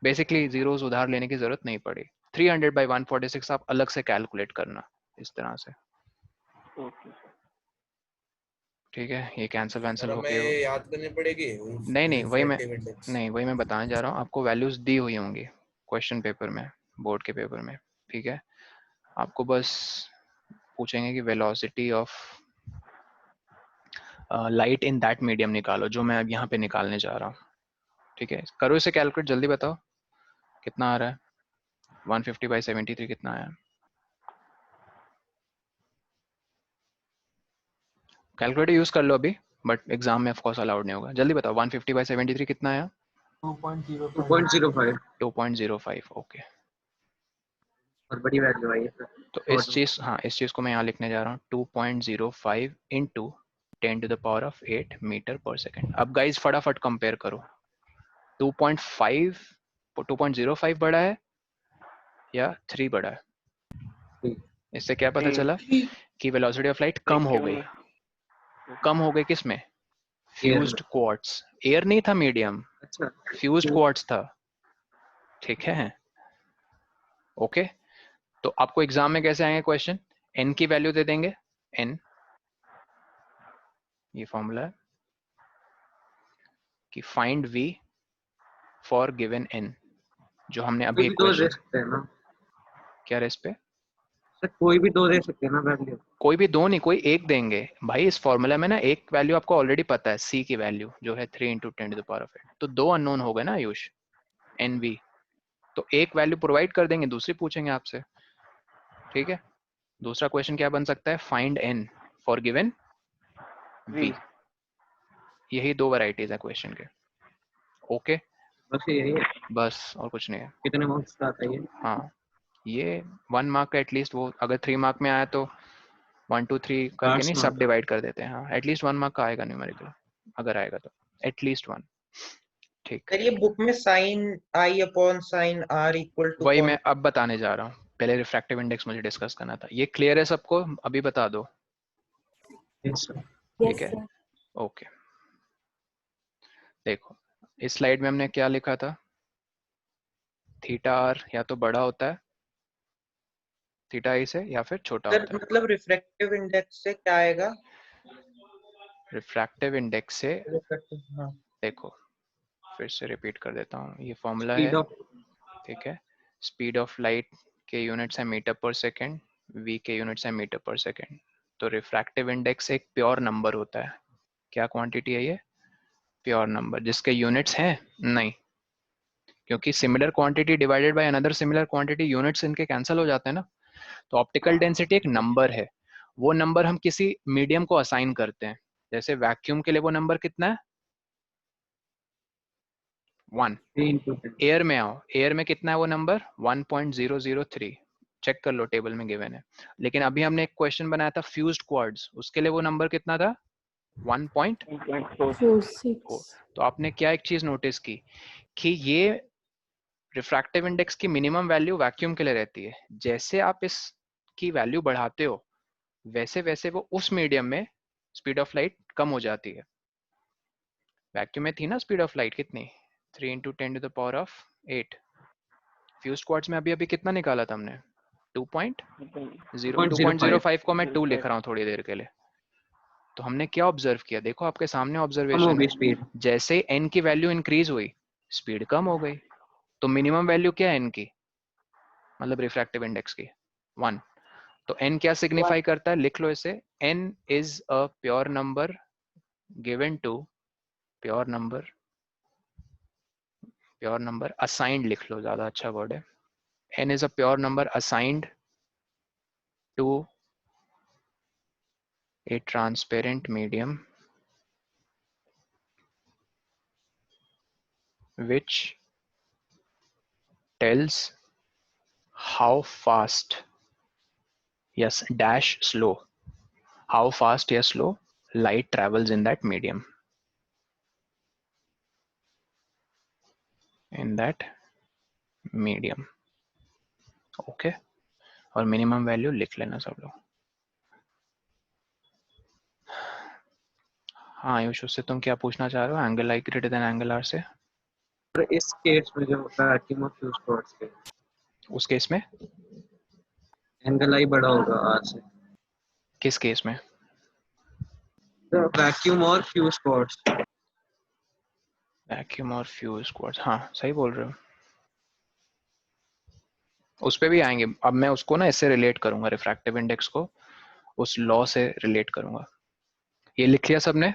बेसिकली जीरोस उधार लेने की जरूरत नहीं पड़ी। 300/146 आप अलग से कैलकुलेट करना इस तरह से, ठीक है। ये कैंसिल वैंसिल हो गए,
याद करनी पड़ेगी
नहीं
रिफ्रैक्टिव इंडेक्स।
वही मैं बताने जा रहा हूँ। आपको वैल्यूज दी हुई होंगी क्वेश्चन पेपर में, बोर्ड के पेपर में, ठीक है। आपको बस पूछेंगे कि velocity of light in that medium निकालो, जो मैं अब यहाँ पे निकालने जा रहा हूँ, ठीक है। करो इसे कैलकुलेट, जल्दी बताओ कितना आ रहा है। 150/73 कितना आया? कैलकुलेटर यूज कर लो अभी, बट एग्जाम में ऑफ कोर्स अलाउड नहीं होगा। जल्दी बताओ 150/73 कितना आया?
2.05
2.05 ओके।
और बड़ी वैल्यू आई है सर।
तो इस चीज, हाँ इस चीज को मैं यहाँ लिखने जा रहा हूँ 2.05 इंटू 10⁸ 8 मीटर पर सेकेंड। अब गाइज फटाफट कंपेयर करो, 2.5 2.05 बड़ा है या 3 बड़ा है? इससे क्या पता चला कि वेलोसिटी ऑफ लाइट कम हो गई। कम हो गई किसमें? Fused quartz. एयर नहीं था मीडियम,
अच्छा
फ्यूज्ड क्वार्ट्ज था। ठीक है, ओके। तो आपको एग्जाम में कैसे आएंगे क्वेश्चन? एन की वैल्यू दे देंगे, एन, ये फॉर्मूला है कि find V for given N, जो हमने अभी
कोई भी दो दे
इक्वेशन,
सकते हैं ना
क्या रेस पे?
सर, कोई भी दो दे सकते हैं ना वैल्यू।
कोई भी दो नहीं, कोई एक देंगे भाई। इस फॉर्मूला में ना एक वैल्यू आपको ऑलरेडी पता है, सी की वैल्यू जो है 3 इंटू 10⁸। तो दो अननोन हो गए ना आयुष, एन वी। तो एक वैल्यू प्रोवाइड कर देंगे, दूसरी पूछेंगे आपसे। ठीक है, दूसरा क्वेश्चन क्या बन सकता है? Find N for given V. यही दो वैरायटीज है क्वेश्चन के। ओके,
बस यही है।
बस और कुछ नहीं है।
कितने मार्क्स का आता है ये?
हाँ, ये 1 मार्क का एटलीस्ट, वो अगर 3 मार्क में आया तो 1 2 3 करके नहीं,
8
सब
मार्क।
डिवाइड कर देते हैं। हाँ, एटलीस्ट 1 मार्क का आएगा न्यूमेरिकल, अगर आएगा तो एटलीस्ट 1। ठीक,
सर ये बुक में sine I upon sine R equal to
वही
कौन?
मैं अब बताने जा रहा हूँ। पहले रिफ्रैक्टिव इंडेक्स मुझे डिस्कस करना था। ये क्लियर है सबको? अभी बता दो।
Yes sir.
ठीक
यस
है,
सर।
ओके। देखो इस स्लाइड में हमने क्या लिखा था? थीटा आर या तो बड़ा होता है थीटा आई से, या फिर छोटा
सर
होता है।
मतलब रिफ्रैक्टिव इंडेक्स से क्या आएगा?
रिफ्रैक्टिव इंडेक्स से,
हाँ,
देखो फिर से रिपीट कर देता हूँ, ये फॉर्मूला
स्पीड
है।
ऑफ
ठीक है, स्पीड ऑफ लाइट के यूनिट्स है मीटर पर सेकेंड, वी के यूनिट्स है मीटर पर सेकेंड। तो रिफ्रैक्टिव इंडेक्स एक प्योर नंबर होता है। क्या क्वांटिटी है ये? प्योर नंबर, जिसके यूनिट्स हैं नहीं, क्योंकि similar quantity divided by another similar quantity, units इनके कैंसिल हो जाते हैं ना। तो ऑप्टिकल डेंसिटी एक नंबर है, वो नंबर हम किसी मीडियम को असाइन करते हैं। जैसे वैक्यूम के लिए वो नंबर कितना है? 1।
3
एयर में आओ, एयर में कितना है वो नंबर? 1.003। चेक कर लो, टेबल में गिवन है। लेकिन अभी हमने एक क्वेश्चन बनाया था फ्यूज्ड क्वार्ट्ज, उसके लिए वो नंबर कितना था? 1.4।
4 6।
तो आपने क्या एक चीज नोटिस की कि ये रिफ्रैक्टिव इंडेक्स की मिनिमम वैल्यू वैक्यूम के लिए रहती है। जैसे आप इसकी वैल्यू बढ़ाते हो, वैसे वैसे वो उस मीडियम में स्पीड ऑफ लाइट कम हो जाती है। वैक्यूम में थी ना स्पीड ऑफ लाइट कितनी? 3 इंटू 10⁸ फ्यूज्ड क्वार्ट्ज में अभी अभी कितना निकाला था हमने? 2.0 2.05 को मैं 2 लिख रहा हूँ थोड़ी देर के लिए। तो हमने क्या ऑब्जर्व किया? देखो आपके सामने
कम
ऑब्जर्वेशन
होगी
है,
स्पीड।
जैसे n की वैल्यू इंक्रीज हुई, स्पीड कम हो गई। तो मिनिमम वैल्यू क्या है n की, मतलब रिफ्रैक्टिव इंडेक्स की? 1। तो n क्या सिग्निफाई करता है? लिख लो इसे, n is a pure number given to pure number assigned, लिख लो, ज्यादा अच्छा वर्ड है। n is a pure number assigned to a transparent medium which tells how fast, yes, dash slow, how fast, yes, slow light travels in that medium, in that medium। Okay, और minimum value लिख लेना सब लोग। हाँ आयुष, उससे तुम क्या पूछना चाह रहे हो? Angle I greater than angle R से?
और इस केस में जो वैक्यूम ऑफ फ्यूज क्वार्ट्ज के
उस केस में?
एंगल आई बड़ा होगा आर से।
किस केस में?
वैक्यूम और फ्यूज क्वार्ट्ज।
वैक्यूम और फ्यूज क्वार्ट्ज, हाँ सही बोल रहे हो। उस पे भी आएंगे। अब मैं उसको ना इससे रिलेट करूंगा, रिफ्रैक्टिव इंडेक्स को उस लॉ से रिलेट करूंगा। ये लिख लिया सबने?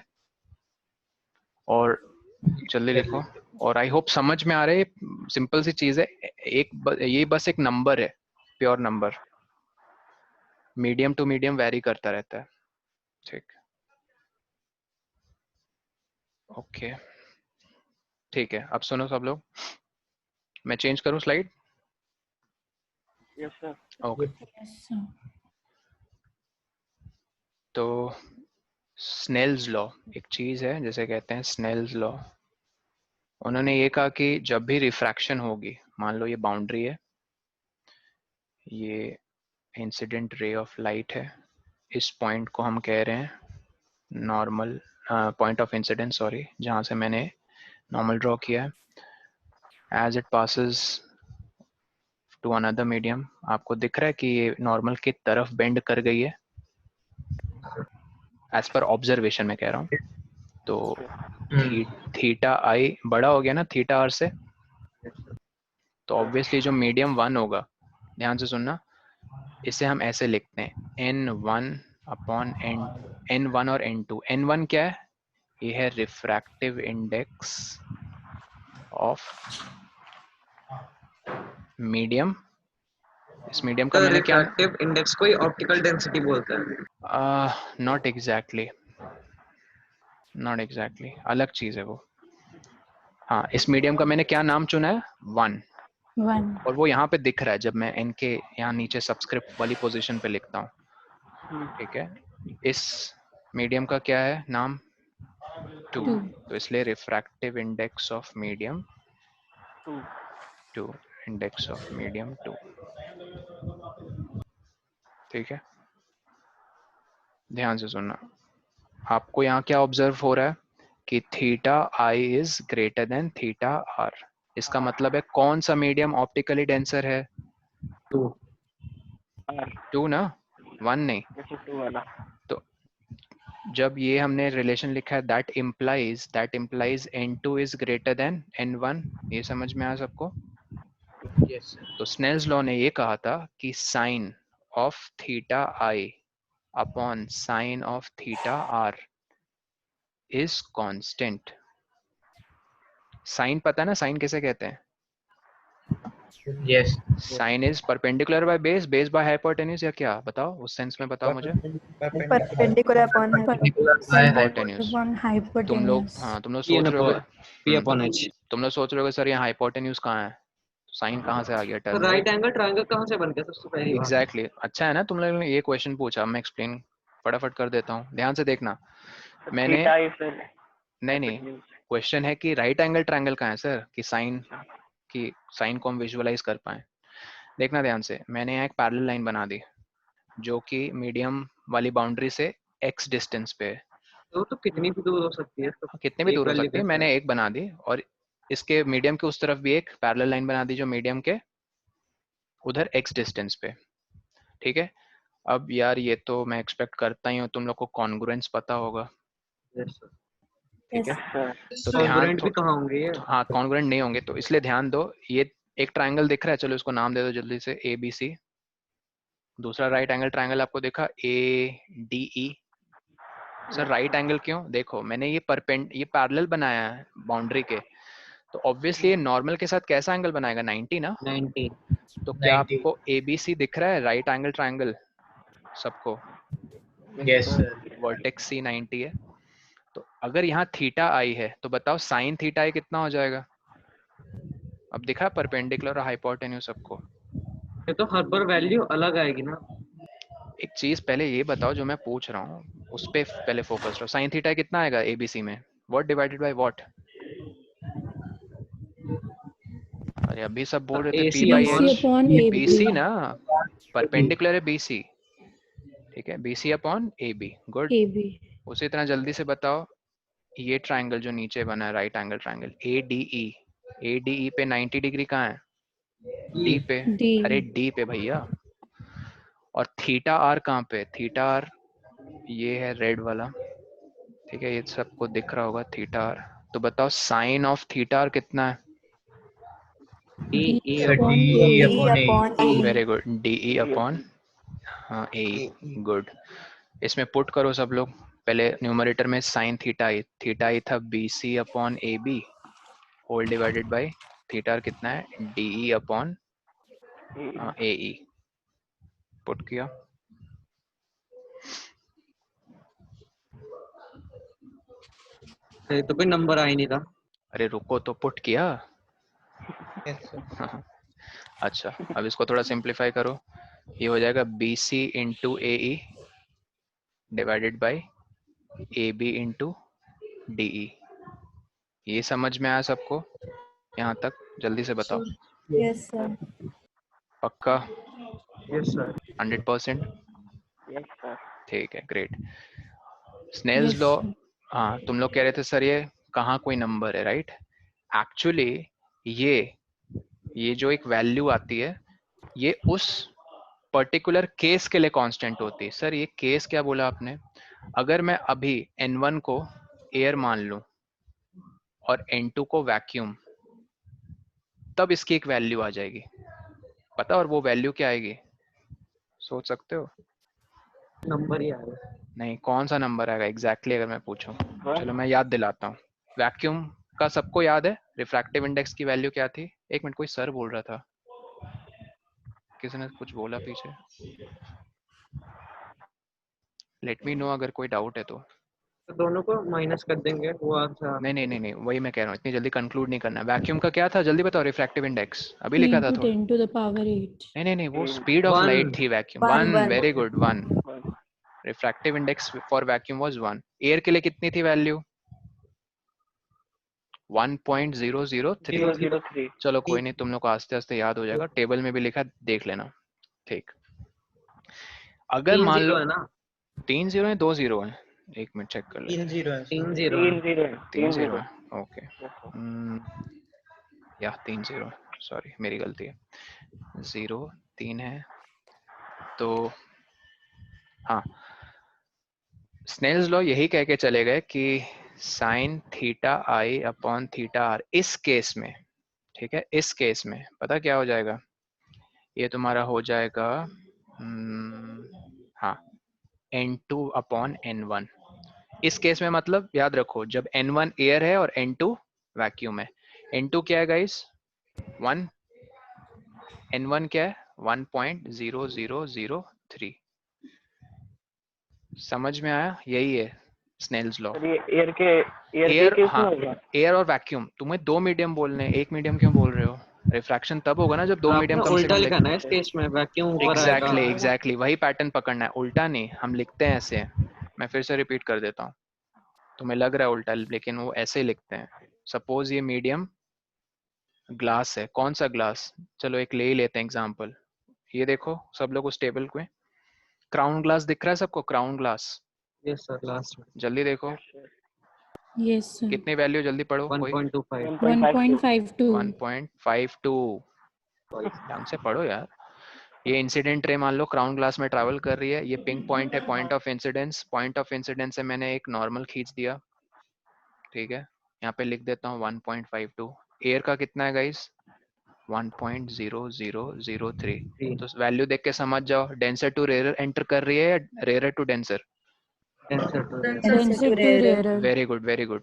और जल्दी लिखो। और आई होप समझ में आ रहा है, सिंपल सी चीज है। ये बस एक नंबर है, pure number, medium to medium vary करता रहता है। ठीक, ओके। ठीक है, अब सुनो सब लोग, मैं चेंज करूं स्लाइड?
Yes sir.
ओके, तो स्नेल्स लॉ एक चीज है, जैसे कहते हैं स्नेल्स लॉ। उन्होंने ये कहा कि जब भी रिफ्रैक्शन होगी, मान लो ये बाउंड्री है, ये इंसिडेंट रे ऑफ लाइट है, इस पॉइंट को हम कह रहे हैं normal point of incidence, sorry, जहाँ से मैंने नॉर्मल ड्रॉ किया है। As it passes to another medium, आपको दिख रहा है कि ये नॉर्मल की तरफ बेंड कर गई है, एज पर ऑब्जर्वेशन में कह रहा हूँ। तो थीटा आई बड़ा हो गया ना थीटा आर से, तो ऑब्वियसली जो मीडियम 1 होगा, ध्यान से सुनना, इसे हम ऐसे लिखते हैं n1 अपॉन n1 और n2। n1 क्या है? ये है रिफ्रैक्टिव इंडेक्स ऑफ मीडियम। इस मीडियम का मैंने क्या,
रिफ्रैक्टिव इंडेक्स को ऑप्टिकल डेंसिटी बोलते हैं।
नॉट एग्जैक्टली, नॉट एग्जैक्टली, अलग चीज है वो। हाँ, इस मीडियम का मैंने क्या नाम चुना है? 1, और वो यहाँ पे दिख रहा है जब मैं n के यहाँ नीचे सबस्क्रिप्ट वाली पोजीशन पे लिखता हूँ। ठीक है, इस मीडियम का क्या है नाम? 2। तो इसलिए refractive index of medium 2, index of medium 2। ठीक है, ध्यान से सुनना, आपको यहाँ क्या ऑब्जर्व हो रहा है कि theta I is greater than theta R. इसका मतलब है कौन सा मीडियम ऑप्टिकली डेंसर है? 2 ना, 1 नहीं।
यस 2 वाला।
तो जब ये हमने रिलेशन लिखा है that implies n2 is greater then n1, ये समझ में आया सबको?
यस
तो स्नेल्स लॉ ने ये कहा था कि sine of theta I upon sine of theta R is constant. Sine पता है ना, साइन किसे कहते हैं?
Yes
sine is perpendicular by base, base by hypotenuse, या क्या बताओ उस सेंस में बताओ मुझे।
Perpendicular upon
hypotenuse. तुम लोग, हाँ तुम लोग
P
सोच रहे हो,
P upon H।
तुम लोग सोच रहे हो सर यहाँ हाइपोटेन्यूज कहाँ है, साइन कहाँ से आ गया
तो
term,
right
right?
Angle triangle कहाँ से बन गया सबसे पहली बात?
एग्जैक्टली, अच्छा है ना तुम लोगों ने ये क्वेश्चन पूछा, मैं एक्सप्लेन फटाफट कर देता हूँ, ध्यान से देखना। मैंने,
थीटा इज
नहीं, क्वेश्चन है कि राइट एंगल ट्रायंगल कहाँ है सर, कि साइन को हम विजुअलाइज कर पाए। देखना ध्यान से, मैंने यहाँ एक पैरेलल लाइन बना दी जो कि मीडियम वाली बाउंड्री से x डिस्टेंस पे है।
तो कितनी भी दूर हो सकती है तो
कितने भी
एक
दूर हो
वैल्यू
सकती है,
कैसे?
मैंने एक बना दी, और इसके मीडियम के उस तरफ भी एक पैरेलल लाइन बना दी जो मीडियम के उधर x डिस्टेंस पे। ठीक है, अब यार ये तो मैं एक्सपेक्ट करता ही हूँ तुम लोग को कॉन्ग्रुएंस पता होगा।
Yes, sir।
ठीक है,
सर।
तो ध्यान
कॉन्ग्रुएंट भी कहाँ होंगे ये?
हाँ कॉन्ग्रुएंट नहीं होंगे, तो इसलिए ध्यान दो, ये एक ट्रायंगल दिख रहा है, चलो इसको नाम दे दो जल्दी से, ABC। दूसरा राइट एंगल ट्रायंगल आपको देखा, ADE। सर राइट एंगल क्यों? देखो मैंने ये पैरेलल बनाया है बाउंड्री के, तो ऑब्वियसली ये नॉर्मल के साथ कैसा एंगल बनाएगा? 90 ना।
90।
तो क्या
90
आपको ABC दिख रहा है राइट एंगल ट्रायंगल सबको?
यस सर
वर्टेक्स C 90 है, तो अगर यहाँ थीटा आई है तो बताओ साइन थीटा आई कितना हो जाएगा? अब दिखा परपेंडिकुलर और हाइपोटेन्यूज सबको।
ये तो हर पर वैल्यू अलग आएगी ना?
एक चीज पहले ये बताओ जो मैं पूछ रहा हूँ उस पे पहले फोकस रहो, साइन थीटा कितना आएगा एबीसी में? What divided by what? अरे अभी सब बोल रहे थे
AC
P by
upon
H, BC ना, परपेंडिकुलर है बीसी। ठीक है, BC upon A B, good. उसी तरह जल्दी से बताओ, ये ट्रायंगल जो नीचे बना है right angle triangle ADE, ADE पे 90 डिग्री कहाँ है? डी पे। अरे डी पे भैया। और थीटा आर कहाँ पे? थीटा आर ये है रेड वाला, ठीक है, ये सबको दिख रहा होगा थीटा आर। तो बताओ साइन ऑफ थीटा आर कितना है?
DE
sir
upon
D
D
upon A
upon A.
Very good, DE upon हाँ ए, गुड। इसमें पुट करो सब लोग, पहले न्यूमरेटर में साइन थीटा आई था BC upon A B whole divided by theta कितना है? DE अपॉन AE, पुट किया।
तो कोई नंबर आ ही नहीं रहा।
अरे रुको तो, पुट किया।
Yes, sir.
अच्छा, अब इसको थोड़ा सिंप्लीफाई करो। ये हो जाएगा B C into A E divided by A B into D E. ये समझ में आया सबको यहाँ तक? जल्दी से बताओ।
Sir
yes sir.
पक्का?
Yes sir.
100%?
Yes sir.
ठीक है, ग्रेट। Snell's law. हाँ, तुम लोग कह रहे थे सर ये कहाँ कोई नंबर है, राइट? एक्चुअली ये जो एक वैल्यू आती है, ये उस पर्टिकुलर केस के लिए कांस्टेंट होती है। सर ये केस क्या बोला आपने? अगर मैं अभी n1 को एयर मान लूं और n2 को वैक्यूम, तब इसकी एक वैल्यू आ जाएगी, पता? और वो वैल्यू क्या आएगी, सोच सकते हो?
नंबर ही आएगा।
नहीं, कौन सा नंबर आएगा एग्जैक्टली अगर मैं पूछूं? चलो मैं याद दिलाता हूँ। वैक्यूम का सबको याद है, रिफ्रैक्टिव इंडेक्स की वैल्यू क्या थी? एक मिनट, कोई सर बोल रहा था, किसी ने कुछ बोला पीछे। लेट मी नो अगर कोई डाउट है तो।
तो दोनों को माइनस कर देंगे, वो आंसर।
नहीं, वही मैं कह रहा हूँ, इतनी जल्दी कंक्लूड नहीं करना। वैक्यूम का क्या था जल्दी बताओ? रिफ्रैक्टिव इंडेक्स अभी लिखा था थोड़ा।
10 to the power 8.
नहीं, वो स्पीड ऑफ
1
लाइट थी vacuum. 1,
1
very good, 1। Refractive index for vacuum was 1। Air के लिए कितनी थी वैल्यू? 1.003।
003।
चलो कोई नहीं, तुम लोग को आस्ते आस्ते याद हो जाएगा, टेबल में भी लिखा, देख लेना। ठीक, अगर
3
मान
0
लो
है ना?
3 0 है, 2 0 है, एक मिनट चेक कर ले।
3-0 है
3
sir.
0
3
3
0
0।
है, ओके। या 3 0, सॉरी मेरी गलती है। 0 3 है तो हाँ, स्नेल्स लॉ यही कह के चले गए कि sine theta I upon theta R इस केस में, ठीक है, इस केस में पता क्या हो जाएगा? ये तुम्हारा हो जाएगा हाँ, n2 अपॉन n1। इस केस में मतलब याद रखो, जब n1 एयर है और n2 वैक्यूम है। n2 क्या है गाइस? 1। n1 क्या है? 1.0003। समझ में आया? यही है स्नेल्स लॉ।
सर ये एयर के
एयर,
केस में
हाँ,
होगा।
एयर और वैक्यूम। तुम्हें दो मीडियम बोलने हैं, एक मीडियम क्यों बोल रहे हो? रिफ्रैक्शन तब होगा ना जब दो मीडियम
आपने
कम से
उल्टा
कम
लिखा ना इस केस में, वैक्यूम ऊपर आएगा।
एग्जैक्टली वही पैटर्न पकड़ना है। उल्टा नहीं, हम लिखते हैं ऐसे। मैं फिर से रिपीट कर देता हूँ, तुम्हें लग रहा है उल्टा, लेकिन वो ऐसे ही लिखते हैं। सपोज ये मीडियम ग्लास है, कौन सा ग्लास? चलो एक ले ही लेते हैं एग्जाम्पल। ये देखो सब लोग उस टेबल पे, क्राउन ग्लास दिख रहा है सबको? Crown glass,
yes sir, last में
जल्दी देखो
Yes, sir.
कितनी वैल्यू, जल्दी पढ़ो कोई।
1.25।
1.52.
1.52। ढंग से पढ़ो यार। ये इंसिडेंट रे मान लो क्राउन ग्लास में ट्रैवल कर रही है, ये पिंक पॉइंट है, point of incidence. Point of incidence से मैंने एक नॉर्मल खींच दिया, ठीक है, यहाँ पे लिख देता हूँ 1.52। एयर का कितना है गाइस? 1.0003। तो वैल्यू देख के समझ जाओ, डेंसर टू रेयर एंटर कर रही है या rare to denser?
Denser to rarer.
Very good, very good.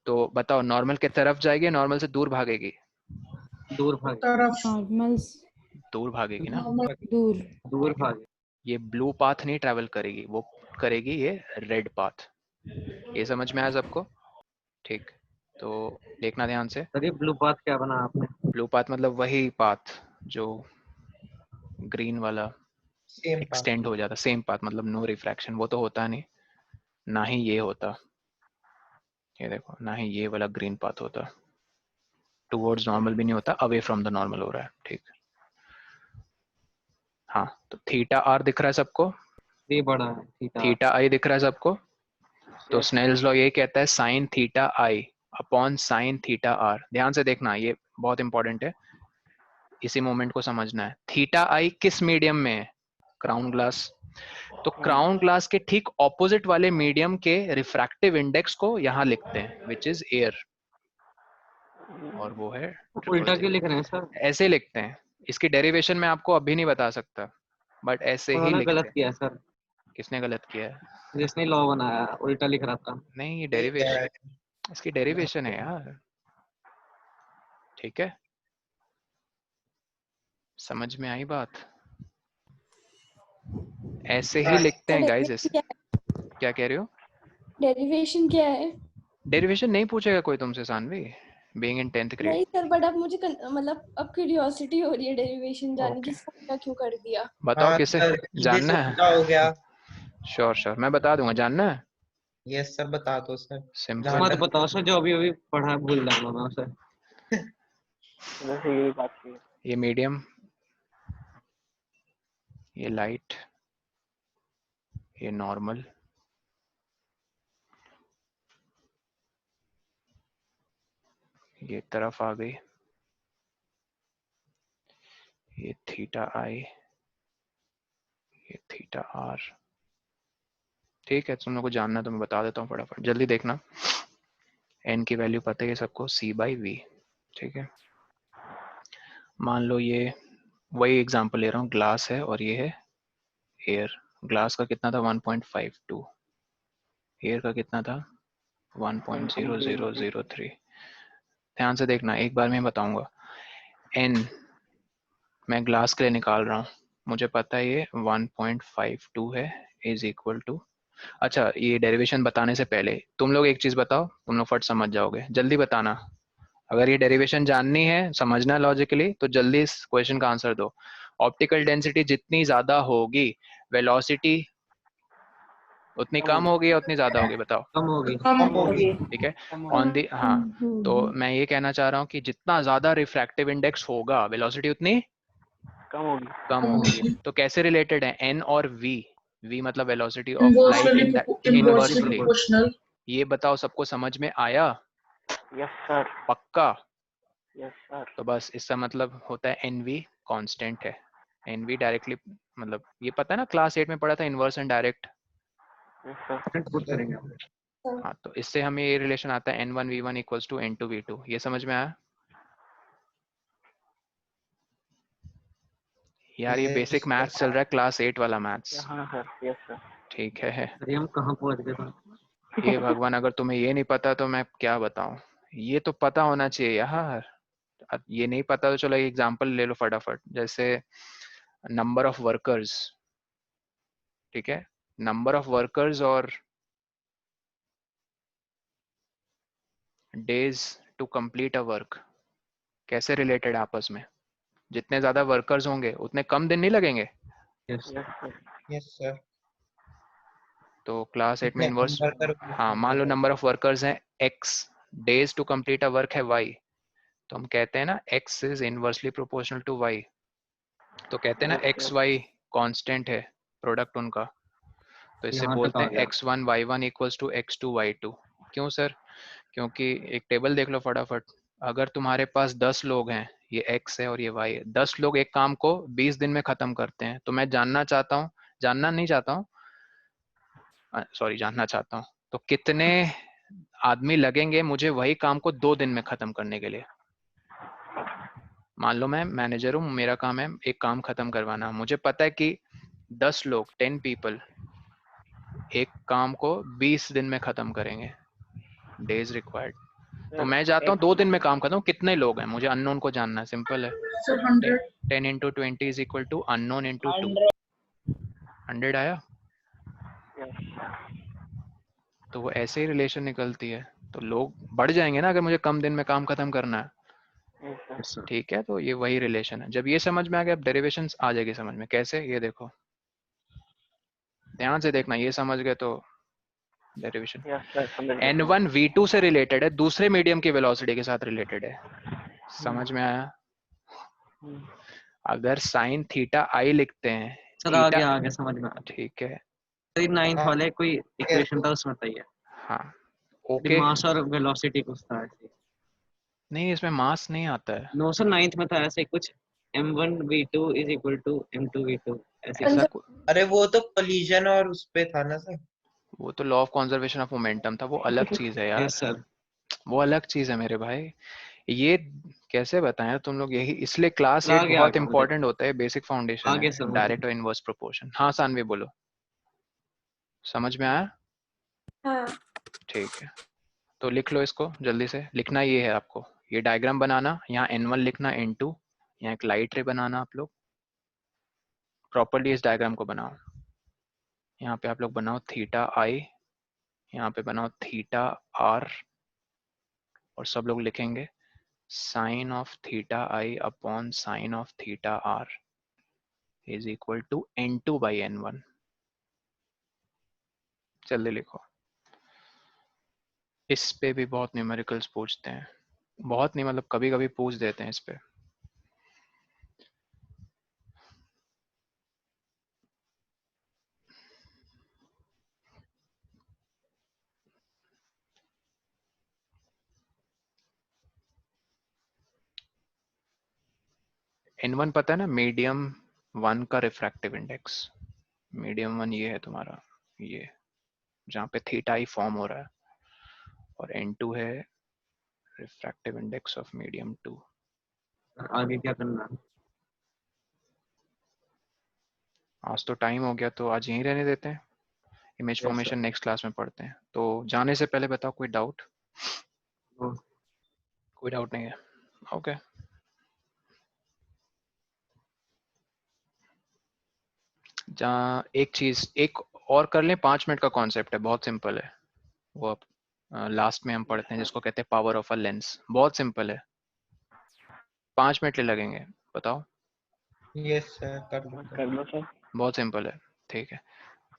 तो बताओ नॉर्मल की तरफ जाएगी, नॉर्मल से दूर भागेगी?
दूर भागे।
तरफ
Normals.
दूर भागेगी ना।
Dur.
दूर भागे।
ये ब्लू पाथ नहीं ट्रैवल करेगी, वो करेगी ये रेड पाथ। ये समझ में आया सबको? ठीक, तो देखना ध्यान से।
सर ये ब्लू पाथ क्या बना आपने?
ब्लू पाथ मतलब वही पाथ जो ग्रीन वाला
Same path.
एक्सटेंड हो जाता। सेम पाथ मतलब नो रिफ्रैक्शन, वो तो होता नहीं, ना ही ये होता। ये देखो, ना ही ये वाला ग्रीन पाथ होता, टुवर्ड्स नॉर्मल भी नहीं होता, अवे फ्रॉम द नॉर्मल हो रहा है। ठीक, हाँ, तो थीटा आर दिख रहा है सबको?
ये बड़ा है
थीटा आई दिख रहा है सबको? तो स्नेल्स लॉ ये कहता है sine theta I upon sine theta R. ध्यान से देखना, ये बहुत इंपॉर्टेंट है, इसी मोमेंट को समझना है। थीटा आई किस मीडियम में है? Crown glass. तो क्राउन ग्लास के ठीक ऑपोजिट वाले मीडियम के रिफ्रैक्टिव इंडेक्स को यहाँ लिखते हैं, विच इज एयर, और वो है
उल्टा क्यों लिख रहे हैं सर?
ऐसे लिखते हैं। इसकी डेरिवेशन मैं आपको अभी नहीं बता सकता, बट ऐसे ही
उन्होंने
लिखते
गलत
हैं।
किया सर,
किसने गलत किया है?
जिसने लॉ बनाया उल्टा लिख रहा था।
नहीं, ये डेरिवेशन, इसकी डेरिवेशन है यार। ठीक है, समझ में आई बात? ऐसे ही लिखते हैं गाइस इसे। क्या कह रहे हो?
डेरिवेशन क्या है?
डेरिवेशन नहीं पूछेगा कोई तुमसे Saanvi, being in 10th grade?
नहीं सर, बट अब मुझे मतलब अब क्यूरियोसिटी हो रही है डेरिवेशन जानने की,
ओके,
इसका क्यों कर दिया।
बताओ
हाँ
किसे
सर, सीधे
जानना
से
है?
उल्टा हो गया।
श्योर श्योर, मैं बता दूंगा। जानना है?
यस सर, बता दो सर।
सिंपल।
मत
जानना
बताओ सर, जो अभी अभी पढ़ा है भूल जाऊंगा मैं उसे।
वैसे यही बात थी।
ये मीडियम, ये लाइट, ये नॉर्मल, ये तरफ आ गई, ये थीटा आई, ये थीटा आर। ठीक है, तुम लोग को जानना तो मैं बता देता हूँ फटाफट, जल्दी देखना। एन की वैल्यू पता है सबको, सी बाई वी। ठीक है, मान लो ये वही एग्जांपल ले रहा हूँ, ग्लास है और ये है एयर। ग्लास का कितना था 1.52, एयर का कितना था 1.0003। ध्यान से देखना, एक बार मैं बताऊंगा। एन मैं ग्लास के लिए निकाल रहा हूँ, मुझे पता है ये 1.52 है, इज इक्वल टू। अच्छा, ये डेरिवेशन बताने से पहले तुम लोग एक चीज बताओ, तुम लोग फट समझ जाओगे, जल्दी बताना। अगर ये डेरिवेशन जाननी है, समझना लॉजिकली, तो जल्दी इस क्वेश्चन का आंसर दो। ऑप्टिकल डेंसिटी जितनी ज्यादा होगी, वेलोसिटी उतनी कम होगी या उतनी ज्यादा होगी? बताओ।
कम होगी।
कम
कम होगी।
होगी।
ठीक है,
कम
ऑन दी, हाँ, तो
होगी।
मैं ये कहना चाह रहा हूँ कि जितना ज्यादा रिफ्रैक्टिव इंडेक्स होगा, वेलोसिटी उतनी
होगी।
कम
कम
होगी।
होगी।
तो कैसे रिलेटेड है एन और वी? वी मतलब velocity of light
inversely inversely
inversely.
Proportional.
ये बताओ, सबको समझ में आया?
Yes sir.
पक्का?
Yes sir.
तो बस इसका मतलब होता है एन वी कॉन्स्टेंट है। एन वी डायरेक्टली, मतलब ये पता है ना, क्लास 8 में पढ़ा था inverse and direct.
Yes sir.
Put करेंगे हम।
हाँ, तो इससे हमें ये रिलेशन आता है N1V1 इक्वल्स टू N2V2। ये समझ में आया यार? ये
यस
बेसिक मैथ्स चल रहा है, क्लास 8 वाला मैथ्स।
हाँ सर। Yes sir.
ठीक है।
अरे हम कहाँ पहुंच गए थे।
ये भगवान, अगर तुम्हें ये नहीं पता तो मैं क्या बताऊं? ये तो पता होना चाहिए यार। अब ये नहीं पता तो चलो एक एग्जांपल ले लो फटाफट, जैसे नंबर ऑफ वर्कर्स। ठीक है, नंबर ऑफ वर्कर्स और days to complete a work कैसे रिलेटेड है आपस में? जितने ज्यादा वर्कर्स होंगे उतने कम दिन नहीं लगेंगे।
Yes.
Yes sir.
Yes sir.
तो क्लास 8 में
कितने
इनवर्स,
वर्कर
हाँ, मान लो नंबर ऑफ वर्कर्स हैं x, days to complete a work है y, तो हम कहते हैं ना x is inversely proportional to y। तो कहते हैं ना एक्स वाई कांस्टेंट है, प्रोडक्ट उनका। तो इससे
यहाँ तक
बोलते
आ
हैं
गया।
x1 y1 equals to x2 y2। क्यों सर? क्योंकि एक टेबल देख लो फटाफट। अगर तुम्हारे पास 10 लोग हैं, ये x है और ये y है, 10 लोग एक काम को 20 दिन में खत्म करते हैं, तो मैं जानना चाहता हूँ, जानना नहीं चाहता हूँ, सॉरी, जानना चाहता हूँ, तो कितने आदमी लगेंगे मुझे वही काम को 2 दिन में खत्म करने के लिए? मान लो मैं मैनेजर हूँ, मेरा काम है एक काम खत्म करवाना, मुझे पता है कि 10 लोग 10 पीपल एक काम को 20 दिन में खत्म करेंगे, डेज रिक्वायर्ड। तो मैं जाता हूँ 2 दिन में काम करता हूँ, कितने लोग हैं मुझे अननोन को जानना है, सिंपल है।
Sir 100।
10 into 20 is equal to unknown into 2, 100 आया। तो वो ऐसे ही रिलेशन निकलती है, तो लोग बढ़ जाएंगे ना अगर मुझे कम दिन में काम खत्म करना है।
Yes sir.
ठीक है, तो ये वही रिलेशन है। जब ये समझ में आ गया, अब डेरिवेशंस आ जाएगी समझ में। कैसे? ये देखो, ध्यान से देखना, ये समझ गए तो डेरिवेशन N1 V2 से रिलेटेड है, दूसरे मीडियम की वेलोसिटी के साथ रिलेटेड है। समझ में आया? अगर साइन थीटा आई लिखते हैं,
सर
थीटा,
आ गया समझ में।
ठीक है,
सर 9th
हाँ,
वाले कोई इक्वेशन था उसमें बताइए।
हाँ, ओके।
मास और वेलोसिटी कुछ था ऐसे।
नहीं, इसमें मास नहीं आता है,
नो सर 9th में था ऐसे कुछ, m1v2 is equal to m2v2 ऐसे
ऐसा
कुछ।
अरे वो तो कोलिजन और उस पे था ना सर।
वो तो law of conservation of momentum था, वो अलग चीज है यार,
यस सर।
वो अलग चीज है मेरे भाई। ये कैसे बताएं तुम लोग, यही इसलिए क्लास
सर
8
आ
बहुत
गया मुझे।
इंपॉर्टेंट होता है, बेसिक फाउंडेशन
आ गया
है,
सर मुझे।
डायरेक्ट और इनवर्स प्रोपोर्शन। हाँ सानवी बोलो, समझ में आया?
हाँ
ठीक है, तो लिख लो इसको जल्दी से। लिखना ये है आपको, ये डायग्राम बनाना, यहाँ N1 लिखना, N2, यहाँ एक लाइट रे बनाना। आप लोग प्रॉपर्ली इस डायग्राम को बनाओ। यहाँ पे आप लोग बनाओ थीटा आई, यहाँ पे बनाओ थीटा आर, और सब लोग लिखेंगे sine of theta I upon sine of theta R is equal to n2 by n1। जल्दी लिखो। इस पे भी बहुत न्यूमेरिकल्स पूछते हैं, बहुत नहीं मतलब कभी कभी पूछ देते हैं इस पे। n1 पता है ना, मीडियम 1 का रिफ्रैक्टिव इंडेक्स। मीडियम 1 ये है तुम्हारा, ये जहाँ पे थीटा ही फॉर्म हो रहा है, और n2 है रिफ्रैक्टिव इंडेक्स ऑफ मीडियम 2।
आगे क्या करना है?
आज तो टाइम हो गया, तो आज यहीं रहने देते हैं। Image
Yes,
formation next class में पढ़ते हैं। तो जाने से पहले बताओ कोई डाउट?
No.
कोई डाउट नहीं है? ओके जहाँ एक चीज एक और कर लें, 5 मिनट का कॉन्सेप्ट है, बहुत सिंपल है वो। अब लास्ट में हम पढ़ते हैं जिसको कहते हैं पावर ऑफ अ लेंस। बहुत सिंपल है, 5 मिनट ले लगेंगे। बताओ।
यस सर, कर लो सर।
कर लो सर।
बहुत सिंपल है, ठीक है।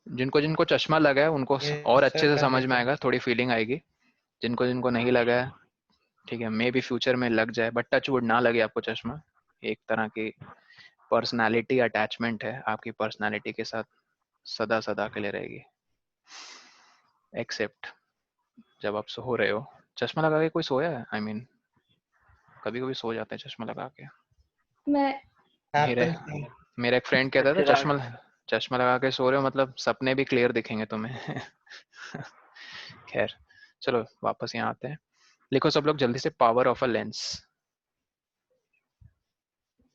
जिनको जिनको चश्मा लगा है उनको और
यस
अच्छे
सर,
से
कर
समझ में
लेते हैं।
आएगा, थोड़ी फीलिंग आएगी। जिनको जिनको नहीं लगा है, ठीक है, मे भी फ्यूचर में लग जाए, बट टच वुड ना लगे आपको चश्मा। एक तरह की पर्सनालिटी अटैचमेंट है, आपकी पर्सनालिटी के साथ सदा सदा के लिए रहेगी। एक्सेप्ट जब आप सो रहे हो। चश्मा लगा के कोई सोया है? आई मीन कभी कभी सो जाते हैं चश्मा लगा के।
मैं
मेरे
हैपेंस।
मेरा एक फ्रेंड कहता था,
चिराग
चश्मा चश्मा लगा के सो रहे हो मतलब सपने भी क्लियर दिखेंगे तुम्हें। खैर चलो वापस यहाँ आते हैं। लिखो सब लोग जल्दी से, पावर ऑफ अ लेंस।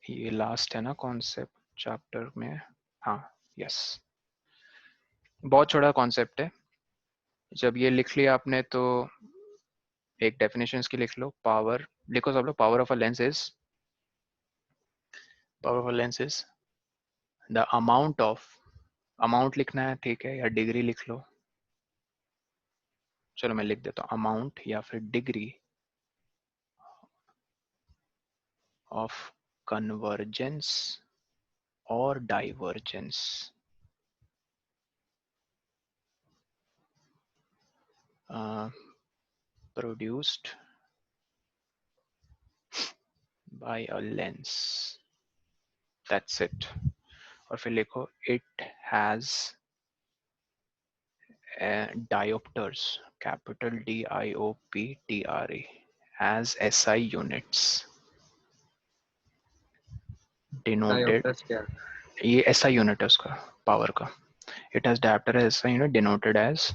ये लास्ट है ना कॉन्सेप्ट चैप्टर में? हाँ, यस। बहुत छोटा कॉन्सेप्ट है। जब ये लिख लिया आपने तो एक डेफिनेशन की लिख लो। पावर लिखो सब लोग। Power of a lens is, power of a lens is the amount of, amount लिखना है ठीक है, या डिग्री लिख लो। चलो मैं लिख देता हूँ, अमाउंट या फिर डिग्री ऑफ कन्वर्जेंस और divergence produced by a lens, that's it। और फिर लिखो it has diopters, capital DIOPTRE as SI units denoted।
Diopters क्या?
ये SI यूनिट है उसका, पावर का। it has diopter as SI unit denoted as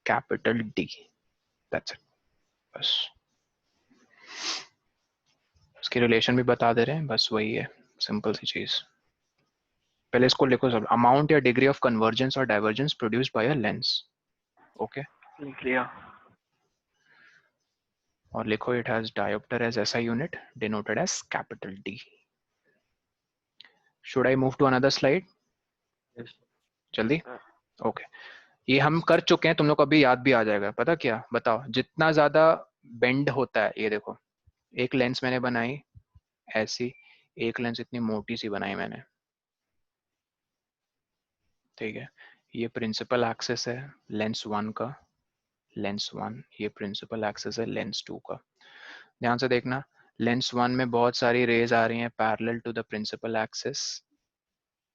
capital D, that's it। बस उसकी रिलेशन भी बता दे रहे हैं, बस वही है, सिंपल सी चीज। पहले इसको लिखो सब, अमाउंट या डिग्री ऑफ कन्वर्जेंस और divergence produced by a lens. Okay,
लिख लिया।
और लिखो it has dioptre as SI unit denoted as capital D। Should I move to another slide?
Yes.
जल्दी। ओके ये हम कर चुके हैं, तुम लोग को अभी याद भी आ जाएगा। पता क्या बताओ, जितना ज्यादा बेंड होता है, ये देखो एक लेंस मैंने बनाई ऐसी, एक लेंस इतनी मोटी सी बनाई मैंने, ठीक है। ये प्रिंसिपल एक्सिस है लेंस 1 का, लेंस 1। ये प्रिंसिपल एक्सिस है लेंस 2 का। ध्यान से देखना, लेंस 1 में बहुत सारी रेज आ रही हैं parallel to the principal axis.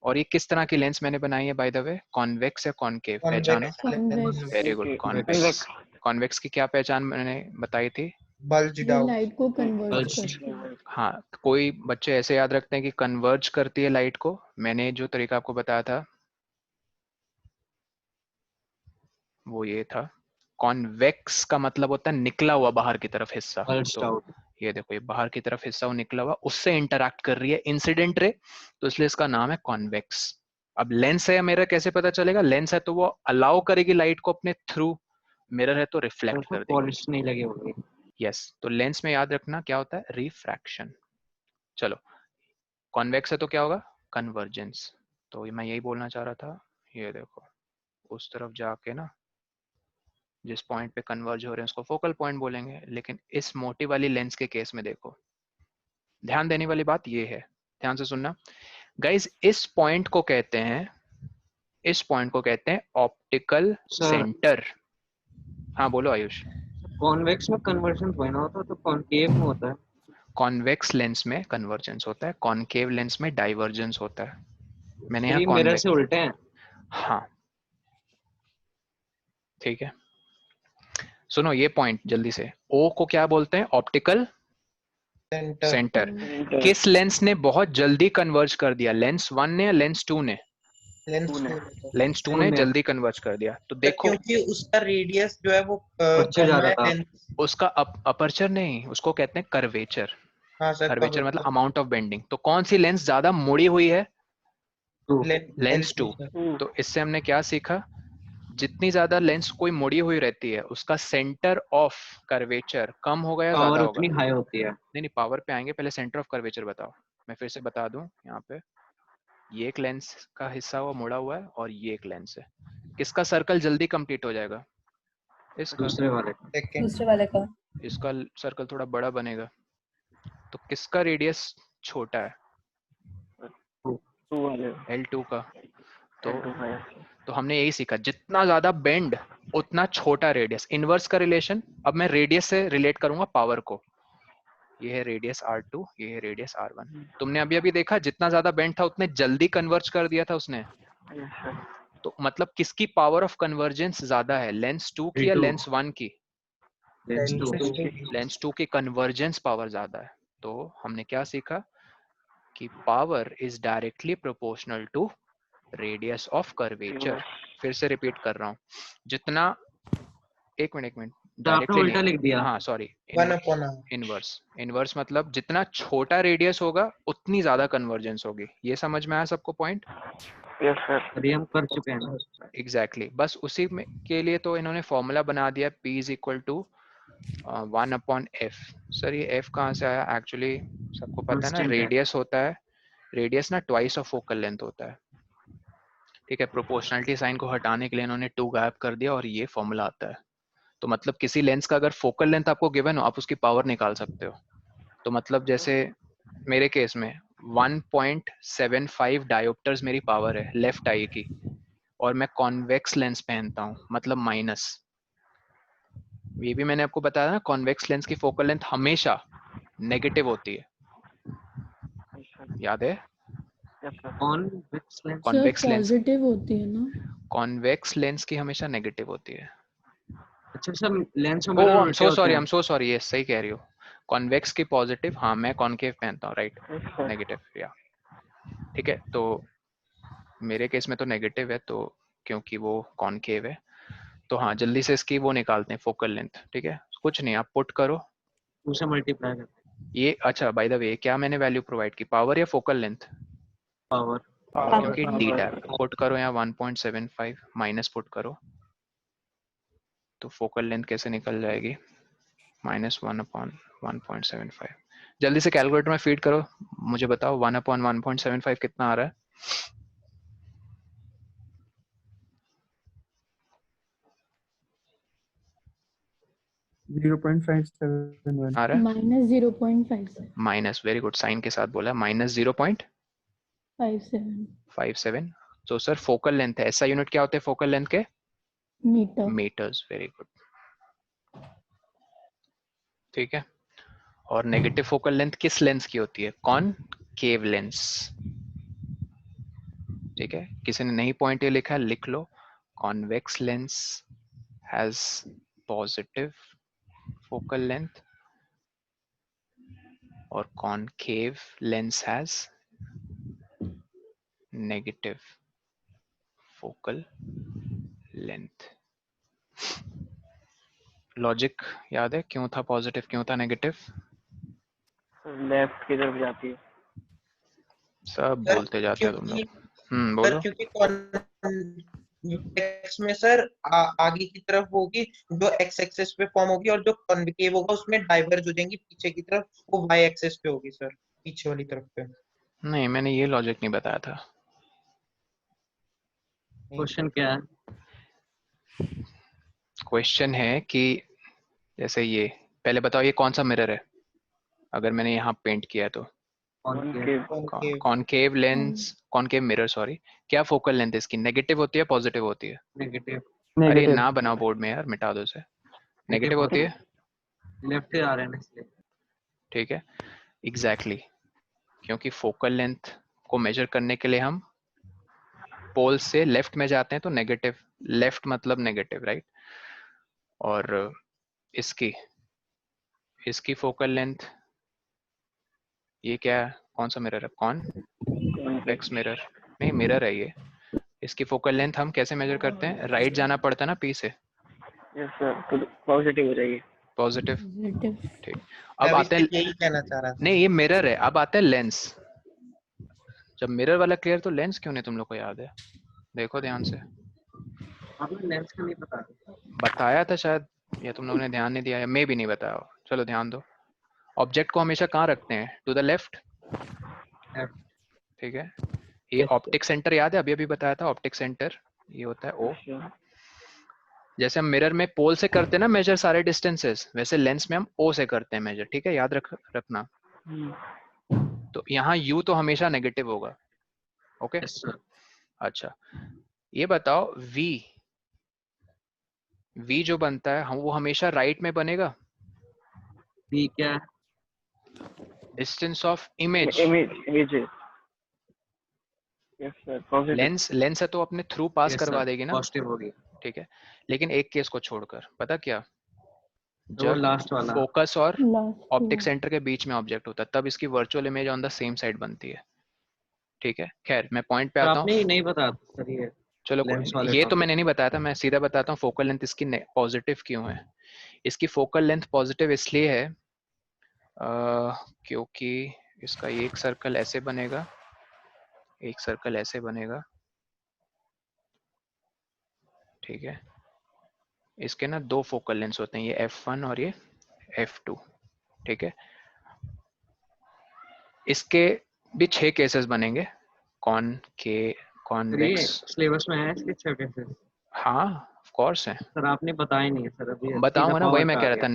और ये किस तरह की लेंस मैंने बनाई है बाय द वे? कॉन्वेक्स या कॉनकेव? पहचानो।
Convex।
Very good, convex. Convex की क्या पहचान मैंने बताई थी?
बल्ज्ड
ये
आउट।
लाइट को कन्वर्ट
Bulged।
करती है।
हाँ, कोई बच्चे ऐसे याद रखते हैं कि कन्वर्ज करती है लाइट को। मैंने जो तरीका आपको बताया था वो ये था। कॉन्वेक्स का मतलब होता है निकला हुआ बाहर की तरफ हिस्सा।
Bulged
तो
out।
ये देखो, ये बाहर की तरफ हिस्सा वो निकला हुआ, उससे इंटरैक्ट कर रही है इंसिडेंट रे, तो इसलिए इसका नाम है कॉन्वेक्स। अब लेंस है मेरा, कैसे पता चलेगा? लेंस है तो वो अलाउ करेगी लाइट को अपने थ्रू, मिरर है तो रिफ्लेक्ट कर देगी।
पॉलिश नहीं लगे होंगे।
यस, तो लेंस में याद रखना क्या होता है? रिफ्रैक्शन। चलो, कॉन्वेक्स है तो क्या होगा? कन्वर्जेंस। तो मैं यही बोलना चाह रहा था। ये देखो उस तरफ जाके ना जिस पॉइंट पे कन्वर्ज हो रहे हैं उसको फोकल पॉइंट बोलेंगे। लेकिन इस मोटी वाली लेंस के केस में देखो, ध्यान देने वाली बात ये है, ध्यान से सुनना गाइस, इस पॉइंट को कहते हैं, इस पॉइंट को कहते हैं ऑप्टिकल
सर
सेंटर। हाँ बोलो आयुष।
कॉन्वेक्स में कन्वर्जन होना होता है तो कॉनकेव में होता है।
कॉन्वेक्स लेंस में कन्वर्जेंस होता है, कॉनकेव लेंस में डाइवर्जेंस होता है। मैंने यहाँ
ये मिरर
कॉन्वेक्स,
से उल्टे हैं।
हाँ ठीक है, सुनो ये पॉइंट जल्दी से, ओ को क्या बोलते हैं, ऑप्टिकल
सेंटर।
सेंटर। किस लेंस ने बहुत जल्दी कन्वर्ज कर दिया, लेंस 1 ने या लेंस 2 ने?
लेंस
टू ने।
2 सर।
लेंस 2 ने जल्दी कन्वर्ज कर दिया। तो देखो
क्योंकि उसका रेडियस जो है वो
बच्चे
कम
ज्यादा
है
था।
लेंस।
उसका अपर्चर नहीं, उसको कहते हैं कर्वेचर।
हाँ सर,
कर्वेचर मतलब अमाउंट ऑफ बेंडिंग। तो कौन सी लेंस ज्यादा मुड़ी हुई है? लेंस 2। तो इससे हमने क्या सीखा, जितनी ज्यादा लेंस कोई मुड़ी हुई रहती है उसका सेंटर ऑफ कर्वेचर कम होगा या
पावर
ज्यादा होगा?
उतनी हाई होती है।
नहीं नहीं, पावर पे आएंगे, पहले सेंटर ऑफ कर्वेचर बताओ। मैं फिर से बता दूं, यहाँ पे ये एक लेंस का हिस्सा हुआ मुड़ा हुआ है और ये एक लेंस है। किसका सर्कल जल्दी कंप्लीट हो जाएगा? इसका।
दूसरे वाले का।
सेकंड।
दूसरे वाले का।
इसका सर्कल थोड़ा बड़ा बनेगा। तो किसका रेडियस छोटा है?
टू वाले
L2 का। तो
L2 का।
तो हमने यही सीखा, जितना ज्यादा बेंड उतना छोटा रेडियस। इनवर्स का रिलेशन अब मैं रेडियस से रिलेट करूंगा पावर को। ये है रेडियस R2, ये है रेडियस R1। तुमने अभी अभी देखा, जितना ज्यादा बेंड था उतने जल्दी कन्वर्ज कर दिया था उसने।
Yes sir.
तो मतलब किसकी पावर ऑफ कन्वर्जेंस ज्यादा है, लेंस 2 की या
V2
लेंस 1 की?
लेंस 2।
लेंस 2 की कन्वर्जेंस पावर ज्यादा है। तो हमने क्या सीखा कि power is directly proportional to radius of curvature. फिर से रिपीट कर रहा हूँ, जितना, एक मिनट
तो आपने
डायरेक्टली
उल्टा लिख
नहीं,
दिया।
हाँ सॉरी,
1/r।
इनवर्स। इनवर्स मतलब जितना छोटा रेडियस होगा उतनी ज्यादा कन्वर्जेंस होगी। ये समझ में आया सबको पॉइंट?
Yes sir.
अभी हम कर चुके हैं।
एग्जैक्टली बस उसी में के लिए तो इन्होंने फॉर्मूला बना दिया, P is equal to 1/f। Sir ये f कहाँ से आया? एक्चुअली सबको पता है ना,
Constant है।
रेडियस होता है, रेडियस ना ट्वाइस ऑफ फोकल लेंथ होता है। ठीक है, प्रोपोर्शनलिटी साइन को हटाने के लिए इन्होंने 2 गायब कर दिया और ये फॉर्मूला आता है। तो मतलब किसी लेंस का अगर फोकल लेंथ आपको गिवन हो, आप उसकी पावर निकाल सकते हो। तो मतलब जैसे मेरे केस में 1.75 डायोप्टर्स मेरी पावर है लेफ्ट आई की, और मैं कॉन्वेक्स लेंस पहनता हूँ, मतलब माइनस। ये भी मैंने आपको बताया ना, कॉन्वेक्स लेंस की फोकल लेंथ हमेशा नेगेटिव होती है, याद है?
Yes sir.
Convex lens.
Sir
convex lens,
positive होती है ना?
कॉन्वेक्स लेंस की हमेशा नेगेटिव होती है।
अच्छा सर, लेंस और
ओ
मिरर
आई एम
उल्टे
सो
होते
सॉरी, आई
हैं।
एम सो सॉरी, ये सही कह रही हो, कॉन्वेक्स की पॉजिटिव, हाँ मैं कॉनकेव पहनता हूँ, राइट,
यस सर।
नेगेटिव या। ठीक है, तो मेरे केस में तो नेगेटिव है, तो क्योंकि वो कॉनकेव है। तो हाँ, जल्दी से इसकी वो निकालते हैं फोकल लेंथ। ठीक है, कुछ नहीं, आप पुट करो
2 से मल्टीप्लाई करते हैं।
ये। अच्छा बाय द वे, क्या मैंने वैल्यू प्रोवाइड की, पावर या फोकल लेंथ?
पावर।
क्योंकि डी टैप पुट करो यहाँ 1.75 माइनस पुट करो, तो फोकल लेंथ कैसे निकल जाएगी, -1/1.75। जल्दी से कैलकुलेटर में फीड करो, मुझे बताओ 1/1.75 कितना आ रहा है?
-0.571
आ रहा है
-0.57
माइनस, वेरी गुड, साइन के साथ बोला, -0.57। तो सर फोकल लेंथ है, ऐसा यूनिट क्या होते हैं फोकल लेंथ के?
मीटर।
Metres, very good. ठीक है, और नेगेटिव फोकल लेंथ किस लेंस की होती है? Concave lens. ठीक है, किसी ने नहीं पॉइंट ये लिखा है, लिख लो, convex lens has positive focal length और concave lens has negative focal length. Logic याद है, क्यों था पॉजिटिव, क्यों था नेगेटिव?
लेफ्ट की तरफ जाती है।
सब
सर
बोलते जाते हो तुम
क्योंकि
लोग। बोलो।
क्योंकि कॉन्वेक्स में सर आगे की तरफ होगी जो एक्स एक्सिस पे फॉर्म होगी, और जो कॉन्केव होगा उसमें डाइवर्ज हो जाएंगी पीछे की तरफ, वो वाई एक्सिस पे होगी सर, पीछे वाली तरफ पे।
नहीं, मैंने ये लॉजिक नहीं बताया था।
क्वेश्चन क्या है?
क्वेश्चन है कि जैसे ये, पहले बताओ ये कौन सा मिरर है अगर मैंने यहाँ पेंट किया है तो?
Concave.
Concave lens, concave mirror sorry. क्या फोकल लेंथ इसकी, नेगेटिव होती है पॉजिटिव होती है?
नेगेटिव।
अरे ना बनाओ बोर्ड में यार, मिटा दो इसे। नेगेटिव होती है,
लेफ्ट से आ रहे हैं इसलिए।
ठीक है एग्जैक्टली क्योंकि फोकल लेंथ को मेजर करने के लिए हम पोल से लेफ्ट में जाते हैं तो नेगेटिव, लेफ्ट मतलब नेगेटिव राइट। और इसकी इसकी फोकल लेंथ, ये क्या है, कौन सा मिरर है, कॉन्वेक्स मिरर? नहीं मिरर है ये। इसकी फोकल लेंथ हम कैसे मेजर करते हैं, राइट जाना पड़ता है ना पी से,
यस सर, तो पॉजिटिव हो जाएगी।
Positive
positive.
ठीक।
मैं
अब
भी
आते हैं,
सिर्फ यही कहना चाह रहा था।
नहीं ये मिरर है, अब आते हैं लेंस। जब मिरर वाला क्लियर तो लेंस क्यों नहीं तुम लोग को याद है? देखो ध्यान से,
आपने लेंस का नहीं पता।
बताया था शायद, या तुम लोगों ने ध्यान नहीं दिया, या मैं भी नहीं बताया हो। चलो ध्यान दो, ऑब्जेक्ट को हमेशा कहाँ रखते हैं, टू द लेफ्ट, ठीक है। ये ऑप्टिक सेंटर याद है, अभी अभी बताया था ऑप्टिक सेंटर ये होता है ओ। जैसे हम मिरर में पोल से करते हैं ना मेजर सारे डिस्टेंसेस, वैसे लेंस में हम ओ से करते हैं मेजर, ठीक है याद रखना। तो यहाँ यू तो हमेशा नेगेटिव होगा, ओके। अच्छा ये बताओ वी, वी जो बनता है हम वो हमेशा राइट में बनेगा?
वी क्या है?
Distance of image.
Image yes sir, positive.
Lens है तो अपने थ्रू पास करवा देगी ना,
पॉजिटिव होगी।
ठीक है। लेकिन एक केस को छोड़कर, पता क्या,
वो
जब
लास्ट वाला।
फोकस और
लास्ट
ऑप्टिक सेंटर के बीच में ऑब्जेक्ट होता है तब इसकी virtual image on the same side बनती है, ठीक है। खैर मैं पॉइंट पे
तो
आता
आपने
हूँ।
नहीं बताया सर ये।
चलो कोई
लेंस
नहीं,
वाले
ये तो
topic।
मैंने नहीं बताया था, मैं सीधा बताता हूँ फोकल लेंथ इसकी पॉजिटिव क्यों है। इसकी फोकल लेंथ पॉजिटिव इसलिए है क्योंकि इसका एक सर्कल ऐसे बनेगा, एक सर्कल ऐसे बनेगा, ठीक है। इसके ना दो फोकल लेंथ होते हैं, ये f1 और ये f2, ठीक है। इसके भी 6 केसेस बनेंगे, कॉन्वेक्स।
सिलेबस में है इसके 6 केसेस।
हाँ ऑफ कोर्स है,
सर आपने बताया नहीं है सर अभी।
बताऊंगा ना, वही मैं कह रहा था,
था।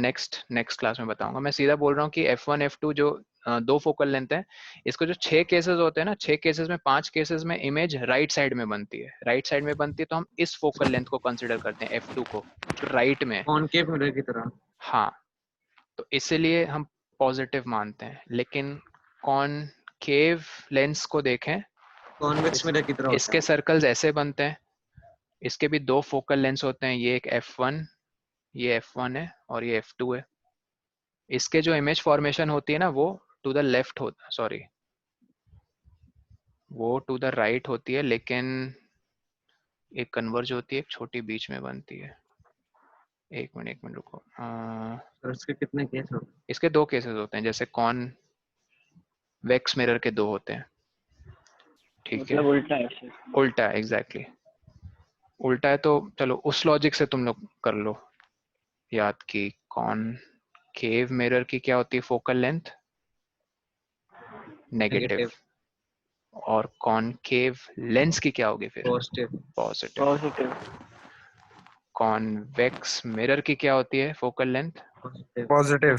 नेक्स्ट क्लास में बताऊंगा। मैं सीधा बोल रहा हूँ कि f1 f2 जो दो फोकल लेंथ है, इसको जो 6 केसेस होते हैं ना, 6 केसेस में 5 केसेस में इमेज राइट साइड में बनती है, राइट साइड में बनती है तो हम इस फोकल लेंथ को कंसिडर करते हैं f2 को, जो राइट में है।
कॉनकेव मिरर की तरह।
हाँ तो इसीलिए हम पॉजिटिव मानते हैं। लेकिन कॉनकेव लेंस को देखें,
कॉन्वेक्स मिरर की तरह होता
इसके
है।
सर्कल्स ऐसे बनते हैं, इसके भी दो फोकल लेंस होते हैं, ये एक f1, ये f1 है और ये f2 है। इसके जो इमेज फॉर्मेशन होती है ना वो टू द लेफ्ट होता, सॉरी वो टू द राइट होती है, लेकिन एक कन्वर्ज होती है, एक छोटी बीच में बनती है। एक मिनट रुको,
सर इसके कितने केस होते हैं?
इसके दो केसेस होते हैं, जैसे कॉन्वेक्स मिरर के दो होते हैं, ठीक है।
मतलब उल्टा है सर।
उल्टा है एग्जैक्टली, उल्टा है तो चलो उस लॉजिक से तुम लोग कर लो याद कि कॉनकेव मिरर की क्या होती है फोकल लेंथ, नेगेटिव, और कॉनकेव लेंस की क्या होगी फिर,
पॉजिटिव।
पॉजिटिव। कॉन्वेक्स मिरर की क्या होती है फोकल लेंथ,
पॉजिटिव।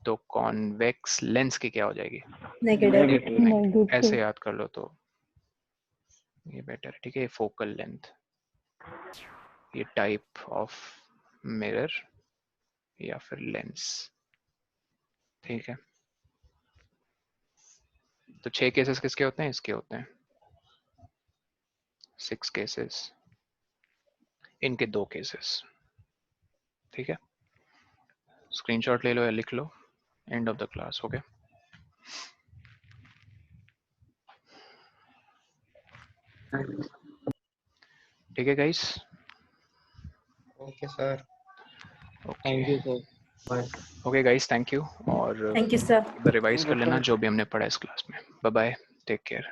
तो कॉन्वेक्स लेंस की क्या हो जाएगी,
नेगेटिव।
नेगेटिव। ऐसे
नेगेटिव।
याद कर लो तो ये बेटर है, ठीक है। ये फोकल लेंथ, ये टाइप ऑफ मिरर या फिर लेंस, ठीक है। तो 6 केसेस किसके होते हैं, इसके होते हैं 6 केसेस, इनके 2 केसेस, ठीक है। स्क्रीनशॉट ले लो या लिख लो, end of the class, okay. ठीक है guys,
okay sir.
Thank you sir. Bye.
Okay guys thank you, और
थैंक यू सर।
एक बार रिवाइज कर लेना जो भी हमने पढ़ा इस क्लास में। Bye bye, take care,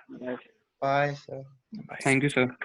bye sir.
Bye.
Thank you sir.